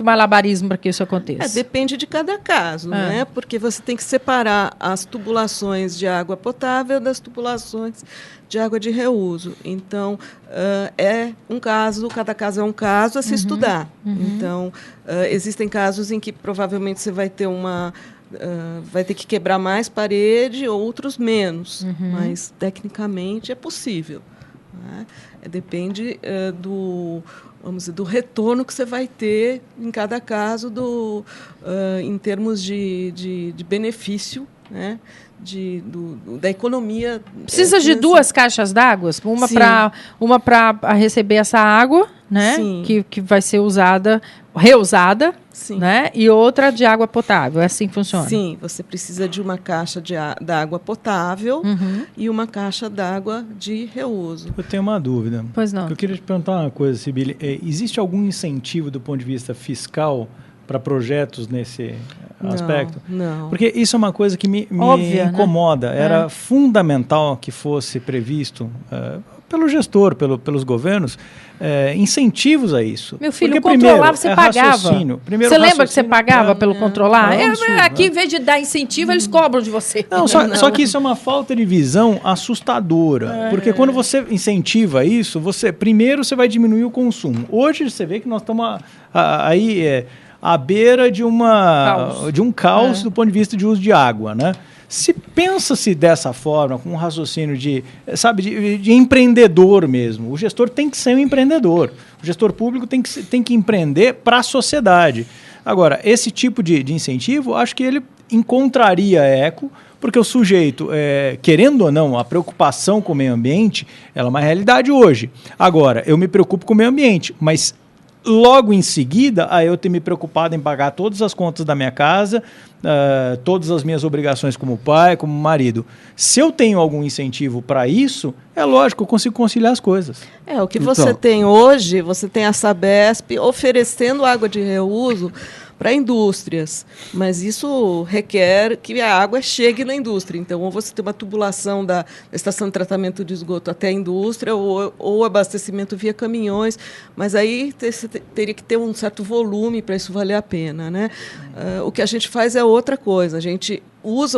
malabarismo para que isso aconteça? Depende de cada caso, né? Porque você tem que separar as tubulações de água potável das tubulações de água de reuso. Então, é um caso, cada caso é um caso a se estudar. Então, existem casos em que provavelmente você vai ter vai ter que quebrar mais parede, outros menos. Mas, tecnicamente, é possível. Né? Depende do retorno que você vai ter em cada caso em termos de benefício, né? Da economia. Precisa de duas caixas d'água? Uma para receber essa água, né? Que vai ser reusada, né? E outra de água potável. É assim que funciona? Sim, você precisa de uma caixa da água potável e uma caixa d'água de reuso. Eu tenho uma dúvida. Pois não. Eu queria te perguntar uma coisa, Sibili. Existe algum incentivo do ponto de vista fiscal para projetos nesse aspecto? Não. Porque isso é uma coisa que me incomoda. Né? Era fundamental que fosse previsto pelo gestor, pelos governos, incentivos a isso. Meu filho, porque, controlava, você pagava. Você lembra que você pagava pelo controlar? Aqui, né? em vez de dar incentivo, eles cobram de você. Não, só que isso é uma falta de visão assustadora. Porque quando você incentiva isso, primeiro você vai diminuir o consumo. Hoje você vê que nós estamos à beira de um caos do ponto de vista de uso de água, né? Se pensa-se dessa forma, com um raciocínio de empreendedor mesmo, o gestor tem que ser um empreendedor. O gestor público tem que empreender para a sociedade. Agora, esse tipo de incentivo, acho que ele encontraria eco, porque o sujeito, querendo ou não, a preocupação com o meio ambiente, ela é uma realidade hoje. Agora, eu me preocupo com o meio ambiente, mas logo em seguida, eu ter me preocupado em pagar todas as contas da minha casa, todas as minhas obrigações como pai, como marido. Se eu tenho algum incentivo para isso, é lógico, eu consigo conciliar as coisas. O que você tem hoje, você tem a Sabesp oferecendo água de reuso para indústrias, mas isso requer que a água chegue na indústria. Então, ou você tem uma tubulação da estação de tratamento de esgoto até a indústria, ou abastecimento via caminhões, mas aí você teria que ter um certo volume para isso valer a pena, né? O que a gente faz é outra coisa, a gente usa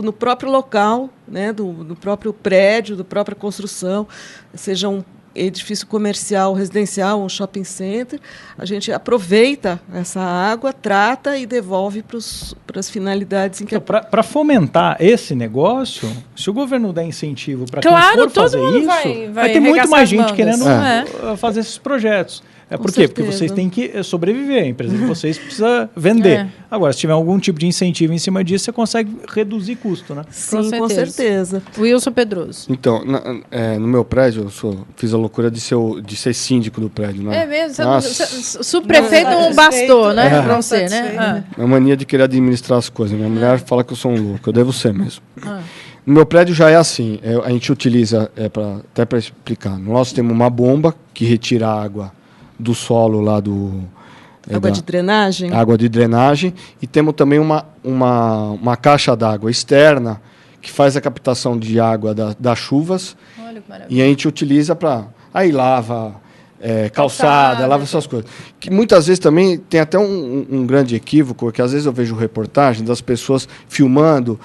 no próprio local, né, do próprio prédio, da própria construção, seja um edifício comercial, residencial, um shopping center, a gente aproveita essa água, trata e devolve para as finalidades em que... Para fomentar esse negócio, se o governo der incentivo para quem for fazer isso, vai ter muito mais gente querendo fazer esses projetos. Por quê? Porque vocês têm que sobreviver, a empresa de vocês precisa vender. Agora, se tiver algum tipo de incentivo em cima disso, você consegue reduzir custo, né? Sim, com certeza. Wilson Pedroso. Então, no meu prédio, fiz a loucura de ser síndico do prédio. Né? É mesmo? Subprefeito não bastou, né? Para você, né? É a mania de querer administrar as coisas. Minha mulher fala que eu sou um louco, eu devo ser mesmo. No meu prédio já é assim, a gente utiliza, até para explicar, nós temos uma bomba que retira a água do solo lá água de drenagem? Água de drenagem. E temos também uma caixa d'água externa que faz a captação de água das chuvas. Olha que maravilha. E a gente utiliza para... Aí lava calçada, lava essas coisas. Que muitas vezes também tem até um grande equívoco, porque às vezes eu vejo reportagem das pessoas filmando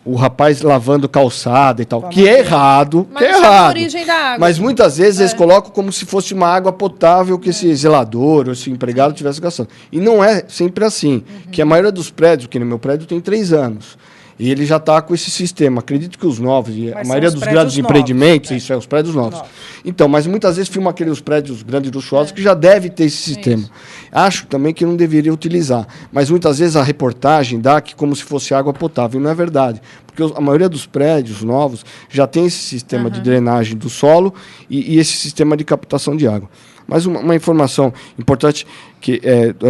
o rapaz lavando calçada e tal, que é errado, a origem da água. Mas muitas vezes eles colocam como se fosse uma água potável que esse zelador ou esse empregado estivesse gastando. E não é sempre assim, que a maioria dos prédios, que no meu prédio tem 3 anos, e ele já está com esse sistema. Acredito que os novos, e a maioria dos grandes empreendimentos, os prédios novos. Então, mas muitas vezes filma aqueles prédios grandes e luxuosos que já deve ter esse sistema. Acho também que não deveria utilizar. Mas muitas vezes a reportagem dá como se fosse água potável, e não é verdade. Porque a maioria dos prédios novos já tem esse sistema de drenagem do solo e esse sistema de captação de água. Mas uma informação importante,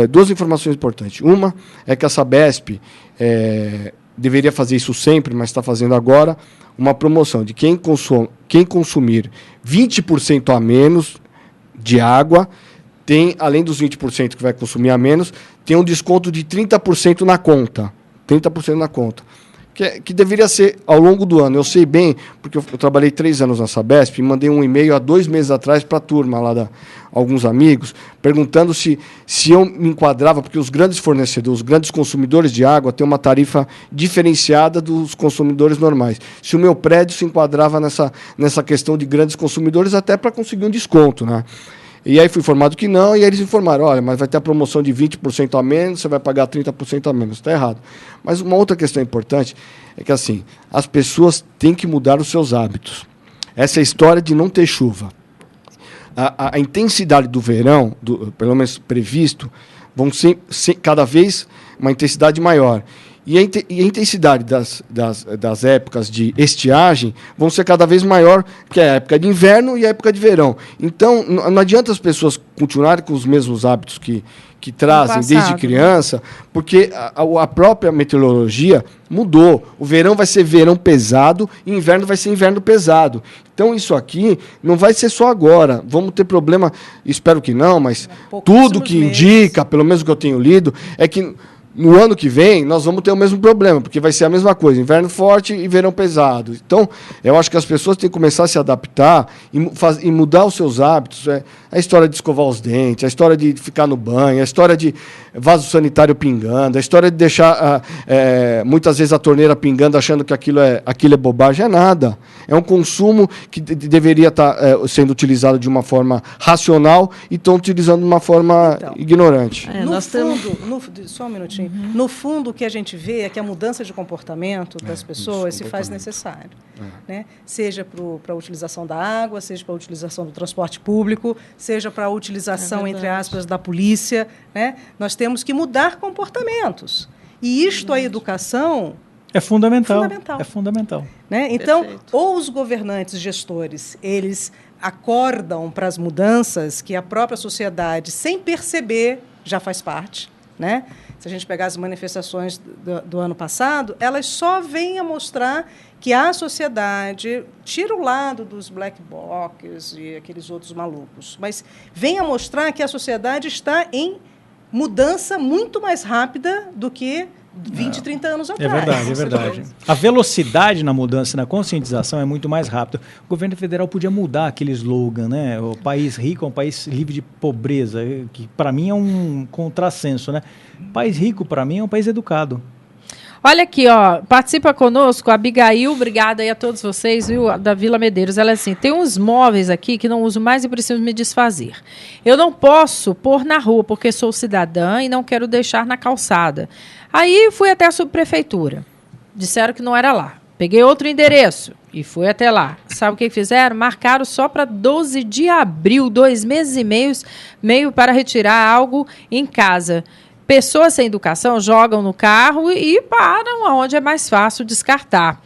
duas informações importantes. Uma é que a Sabesp deveria fazer isso sempre, mas está fazendo agora, uma promoção de quem consumir 20% a menos de água, além dos 20% que vai consumir a menos, tem um desconto de 30% na conta. 30% na conta. Que deveria ser ao longo do ano. Eu sei bem, porque eu trabalhei 3 anos na Sabesp e mandei um e-mail há 2 meses atrás para a turma lá alguns amigos, perguntando se eu me enquadrava, porque os grandes fornecedores, os grandes consumidores de água têm uma tarifa diferenciada dos consumidores normais. Se o meu prédio se enquadrava nessa questão de grandes consumidores, até para conseguir um desconto, né? E aí fui informado que não, e aí eles informaram, olha, mas vai ter a promoção de 20% a menos, você vai pagar 30% a menos. Está errado. Mas uma outra questão importante é que, assim, as pessoas têm que mudar os seus hábitos. Essa é a história de não ter chuva. A intensidade do verão, pelo menos previsto, vão ser cada vez uma intensidade maior. E a intensidade das épocas de estiagem vão ser cada vez maior, que é a época de inverno e a época de verão. Então, não adianta as pessoas continuarem com os mesmos hábitos que trazem desde criança, porque a própria meteorologia mudou. O verão vai ser verão pesado e o inverno vai ser inverno pesado. Então, isso aqui não vai ser só agora. Vamos ter problema, espero que não, mas tudo que indica, pelo menos que eu tenho lido, é que no ano que vem, nós vamos ter o mesmo problema, porque vai ser a mesma coisa, inverno forte e verão pesado. Então, eu acho que as pessoas têm que começar a se adaptar e mudar os seus hábitos. A história de escovar os dentes, a história de ficar no banho, a história de vaso sanitário pingando, a história de deixar, muitas vezes, a torneira pingando, achando que aquilo é bobagem. É nada. É um consumo que deveria estar sendo utilizado de uma forma racional e estão utilizando de uma forma ignorante. Só um minutinho. No fundo, o que a gente vê é que a mudança de comportamento das pessoas se faz necessário. Né? Seja para a utilização da água, seja para a utilização do transporte público, seja para a utilização, entre aspas, da polícia. Né? Nós temos que mudar comportamentos. E isto, a educação... É fundamental. É fundamental. Né? Então, ou os governantes, gestores, eles acordam para as mudanças que a própria sociedade, sem perceber, já faz parte. Né? Se a gente pegar as manifestações do ano passado, elas só vêm a mostrar que a sociedade, tira o lado dos black blocs e aqueles outros malucos, mas vem a mostrar que a sociedade está em mudança muito mais rápida do que 20, 30 anos atrás. É verdade. A velocidade na mudança e na conscientização é muito mais rápida. O governo federal podia mudar aquele slogan, né? O país rico é um país livre de pobreza, que para mim é um contrassenso, né? País rico, para mim, é um país educado. Olha aqui, ó, participa conosco a Abigail, obrigada aí a todos vocês, viu, da Vila Medeiros. Ela é assim, tem uns móveis aqui que não uso mais e preciso me desfazer. Eu não posso pôr na rua porque sou cidadã e não quero deixar na calçada. Aí fui até a subprefeitura, disseram que não era lá. Peguei outro endereço e fui até lá. Sabe o que fizeram? Marcaram só para 12 de abril, 2 meses e meio para retirar algo em casa. Pessoas sem educação jogam no carro e param onde é mais fácil descartar.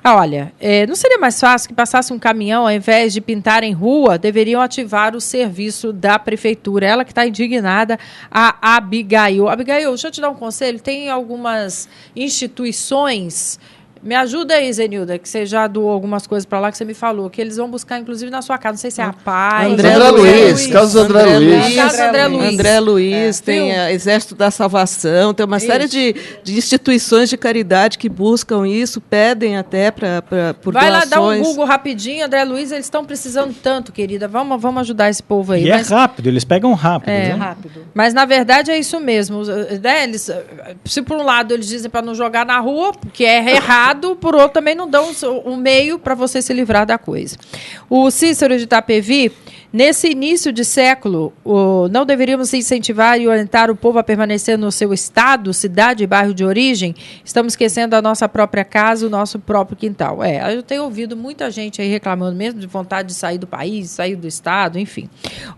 Olha, não seria mais fácil que passasse um caminhão, ao invés de pintar em rua, deveriam ativar o serviço da prefeitura. Ela que está indignada, a Abigail. Abigail, deixa eu te dar um conselho. Tem algumas instituições... Me ajuda aí, Zenilda, que você já doou algumas coisas para lá que você me falou, que eles vão buscar, inclusive, na sua casa. Não sei se é a Paz... André Luiz, Casa André Luiz. André Luiz, tem Exército da Salvação, tem uma série de instituições de caridade que buscam isso, pedem até por Vai doações. Lá, dá um Google rapidinho, André Luiz, eles estão precisando tanto, querida. Vamos ajudar esse povo aí. E é rápido, eles pegam rápido. É, rápido. Mas, na verdade, é isso mesmo. Né? Se por um lado eles dizem para não jogar na rua, que é errado, por outro também não dão um meio para você se livrar da coisa. O Cícero de Itapevi, nesse início de século, não deveríamos incentivar e orientar o povo a permanecer no seu estado, cidade e bairro de origem? Estamos esquecendo a nossa própria casa, o nosso próprio quintal. Eu tenho ouvido muita gente aí reclamando mesmo de vontade de sair do país, sair do estado, enfim.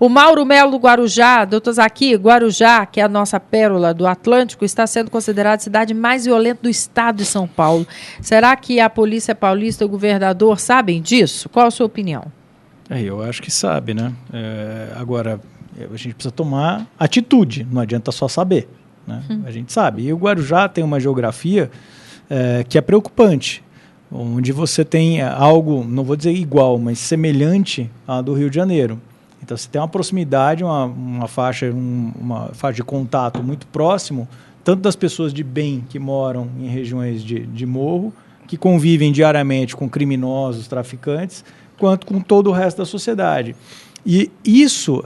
O Mauro Melo do Guarujá, doutor Zaqui, Guarujá, que é a nossa pérola do Atlântico, está sendo considerada a cidade mais violenta do estado de São Paulo. Será que a polícia paulista e o governador sabem disso? Qual a sua opinião? Eu acho que sabe, né? Agora, a gente precisa tomar atitude, não adianta só saber. Né? A gente sabe. E o Guarujá tem uma geografia que é preocupante, onde você tem algo, não vou dizer igual, mas semelhante à do Rio de Janeiro. Então, você tem uma proximidade, uma faixa de contato muito próximo, tanto das pessoas de bem que moram em regiões de morro, que convivem diariamente com criminosos, traficantes, quanto com todo o resto da sociedade. E isso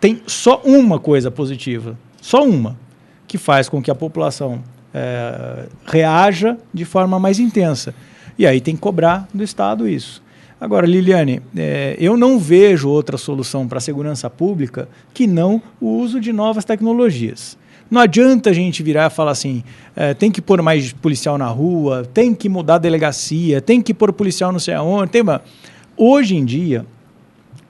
tem só uma coisa positiva, só uma, que faz com que a população reaja de forma mais intensa. E aí tem que cobrar do Estado isso. Agora, Liliane, eu não vejo outra solução para a segurança pública que não o uso de novas tecnologias. Não adianta a gente virar e falar assim, tem que pôr mais policial na rua, tem que mudar a delegacia, tem que pôr policial não sei aonde. Hoje em dia,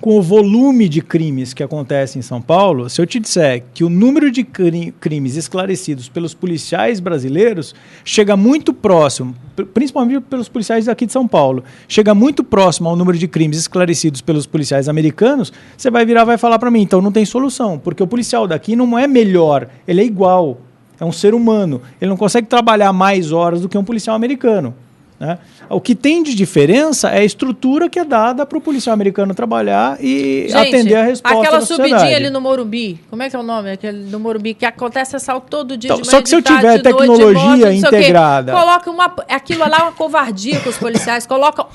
com o volume de crimes que acontecem em São Paulo, se eu te disser que o número de crimes esclarecidos pelos policiais brasileiros chega muito próximo, principalmente pelos policiais daqui de São Paulo, chega muito próximo ao número de crimes esclarecidos pelos policiais americanos, você vai virar e vai falar para mim, então não tem solução, porque o policial daqui não é melhor, ele é igual, é um ser humano, ele não consegue trabalhar mais horas do que um policial americano. Né? O que tem de diferença é a estrutura que é dada para o policial americano trabalhar e atender a resposta aquela da sociedade. subidinha ali no Morumbi, como é que é o nome? Aquele no Morumbi, que acontece assalto todo dia, então, de manhã, só que se eu tiver tecnologia integrada... Coloca aquilo lá é uma covardia com os policiais, coloca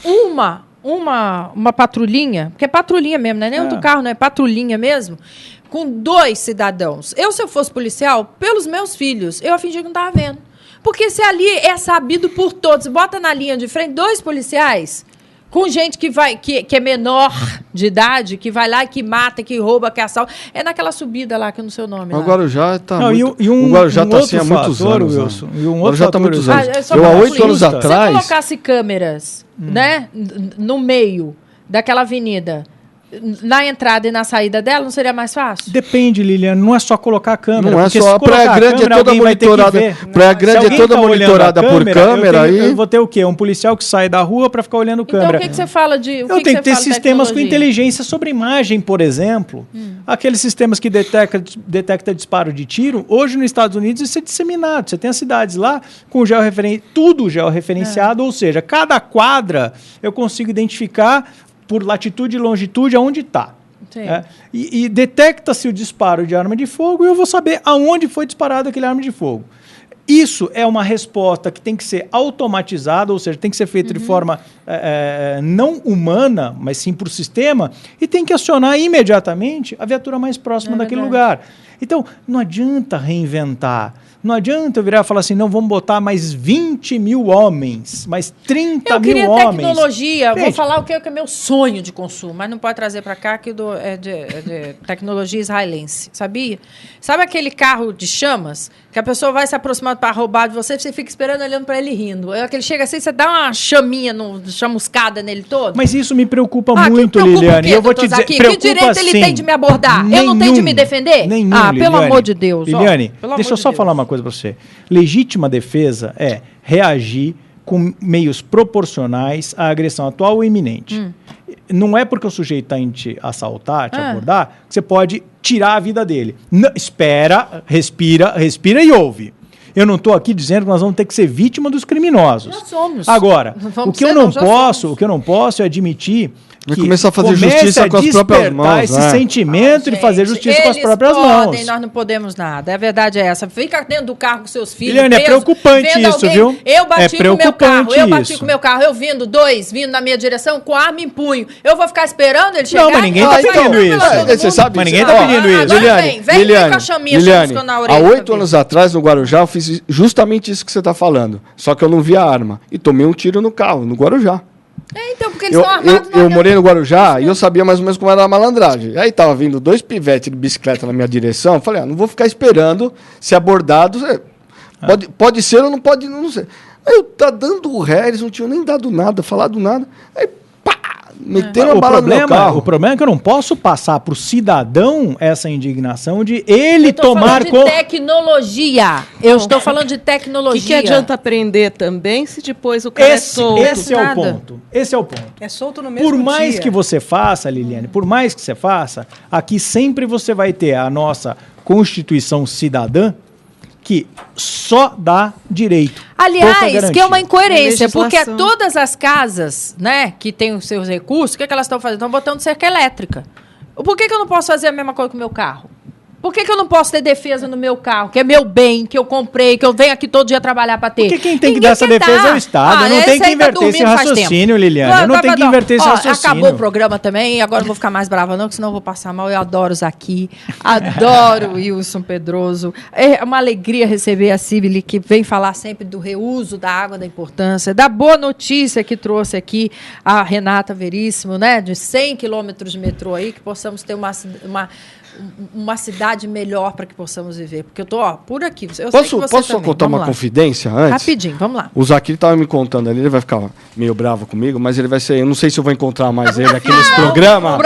uma patrulhinha, porque é patrulhinha mesmo, não é nem outro carro, não é patrulhinha mesmo, com 2 cidadãos. Se eu fosse policial, pelos meus filhos, eu ia fingir que não estava vendo. Porque se ali é sabido por todos, bota na linha de frente 2 policiais com gente que é menor de idade, que vai lá e que mata, que rouba, que assalta. É naquela subida lá, que eu não sei o nome. O Guarujá está o Guarujá está assim há muitos anos. Wilson, e um outro fator, muitos anos. Eu, há 8 anos atrás... Se eu colocasse câmeras né, no meio daquela avenida... Na entrada e na saída dela, não seria mais fácil? Depende, Liliane. Não é só colocar a câmera. Não é só. A Praia Grande é toda monitorada. Praia Grande é toda monitorada por câmera. Eu vou ter o quê? Um policial que sai da rua para ficar olhando câmera. Então, o que você fala de. Eu tenho que ter sistemas com inteligência sobre imagem, por exemplo. Aqueles sistemas que detecta disparo de tiro. Hoje, nos Estados Unidos, isso é disseminado. Você tem as cidades lá com tudo georreferenciado, ou seja, cada quadra eu consigo identificar por latitude e longitude aonde está. E detecta-se o disparo de arma de fogo e eu vou saber aonde foi disparado aquele arma de fogo. Isso é uma resposta que tem que ser automatizada, ou seja, tem que ser feita de forma não humana, mas sim por sistema, e tem que acionar imediatamente a viatura mais próxima daquele lugar. Então, não adianta reinventar. Não adianta eu virar e falar assim, não, vamos botar mais 20 mil homens, mais 30 mil homens. Eu queria tecnologia, vou falar o que é meu sonho de consumo, mas não pode trazer para cá, que é de tecnologia israelense, sabia? Sabe aquele carro de chamas, que a pessoa vai se aproximando para roubar de você, você fica esperando, olhando para ele rindo. Ele chega assim, você dá uma chaminha, chamuscada nele todo. Mas isso me preocupa muito, Liliane. Eu vou te dizer, que direito ele tem de me abordar? Eu não tenho de me defender? Nenhum, Liliane. Pelo amor de Deus. Liliane, deixa eu só falar uma coisa para você. Legítima defesa é reagir com meios proporcionais à agressão atual ou iminente. Não é porque o sujeito está indo te assaltar, te abordar, que você pode tirar a vida dele. Não, espera, respira e ouve. Eu não estou aqui dizendo que nós vamos ter que ser vítima dos criminosos. Nós somos. Agora, o que eu não posso é admitir que começar a fazer justiça com as próprias mãos. Esse sentimento de fazer justiça com as próprias mãos. Nós não podemos nada. A verdade é essa. Fica dentro do carro com seus filhos. Liliane, é preocupante isso, viu? Eu bati com o meu carro. Eu vindo na minha direção com arma em punho. Eu vou ficar esperando ele chegar? Não, mas ninguém está pedindo isso. Você sabe, mas ninguém está pedindo isso. Vem com a chaminha chamuscando na orelha. Há 8 anos atrás, no Guarujá, eu fiz justamente isso que você está falando. Só que eu não vi a arma. E tomei um tiro no carro, no Guarujá. Então, porque eles estão armados. Eu morei no Guarujá e eu sabia mais ou menos como era a malandragem. Aí tava vindo 2 pivetes de bicicleta na minha direção. Falei, não vou ficar esperando ser abordado. Pode ser ou não pode, não sei. Aí eu tá dando ré, eles não tinham nem dado nada, falado nada. Aí, pá, meteram a bala no meu carro. O problema é que eu não posso passar pro cidadão essa indignação de ele tomar... Eu estou falando de tecnologia. O que adianta aprender também se depois o cara é solto? Esse é o ponto. É solto no mesmo dia. Por mais dia. que você faça, Liliane, por mais que você faça, aqui sempre você vai ter a nossa Constituição cidadã, que só dá direito. Aliás, que é uma incoerência, porque todas as casas, né, que têm os seus recursos, o que elas estão fazendo? Estão botando cerca elétrica. Por que eu não posso fazer a mesma coisa com o meu carro? Por que eu não posso ter defesa no meu carro, que é meu bem, que eu comprei, que eu venho aqui todo dia trabalhar para ter? Porque quem tem que dar essa defesa é o Estado. Eu não tenho que inverter esse raciocínio, Liliane. Eu não tenho que inverter esse raciocínio. Acabou o programa também, agora não vou ficar mais brava não, que senão eu vou passar mal. Eu adoro os aqui, adoro o Wilson Pedroso. É uma alegria receber a Cibele, que vem falar sempre do reuso da água, da importância, da boa notícia que trouxe aqui a Renata Veríssimo, né, de 100 quilômetros de metrô aí, que possamos ter uma uma cidade melhor para que possamos viver. Porque eu tô, por aqui. Eu posso só contar uma confidência antes? Rapidinho, vamos lá. O Zaquir estava me contando ali, ele vai ficar meio bravo comigo, mas ele vai ser, eu não sei se eu vou encontrar mais ele aqui nesse programa.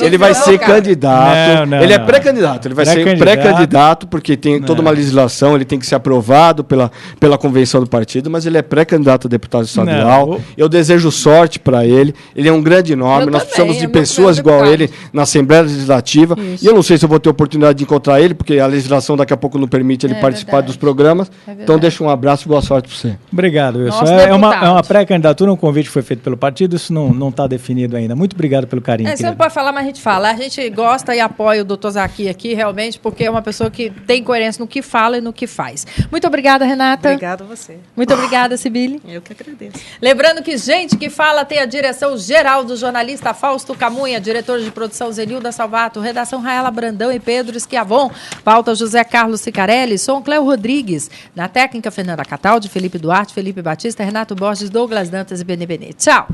Ele vai ser candidato. Ele é pré-candidato, ele vai ser pré-candidato, porque tem toda uma legislação, ele tem que ser aprovado pela convenção do partido, mas ele é pré-candidato a deputado estadual. Eu desejo sorte para ele. Ele é um grande nome, nós precisamos de pessoas igual ele na Assembleia Legislativa. Isso. E eu não sei se eu vou ter oportunidade de encontrar ele, porque a legislação daqui a pouco não permite ele participar dos programas. Então deixa um abraço e boa sorte para você. Obrigado, Wilson. É uma pré-candidatura, um convite foi feito pelo partido, isso não está definido ainda. Muito obrigado pelo carinho. Você não pode falar, mas a gente fala. A gente gosta e apoia o doutor Zaquir aqui, realmente, porque é uma pessoa que tem coerência no que fala e no que faz. Muito obrigada, Renata. Obrigada a você. Muito obrigada, Sibili. Eu que agradeço. Lembrando que Gente que Fala tem a direção geral do jornalista Fausto Camunha, diretor de produção Zenilda Salvato, redação Raela Brandão e Pedro Esquiavon, pauta José Carlos Cicarelli, som Cléo Rodrigues, na técnica Fernanda Cataldi, Felipe Duarte, Felipe Batista, Renato Borges, Douglas Dantas e Beni Benet. Tchau!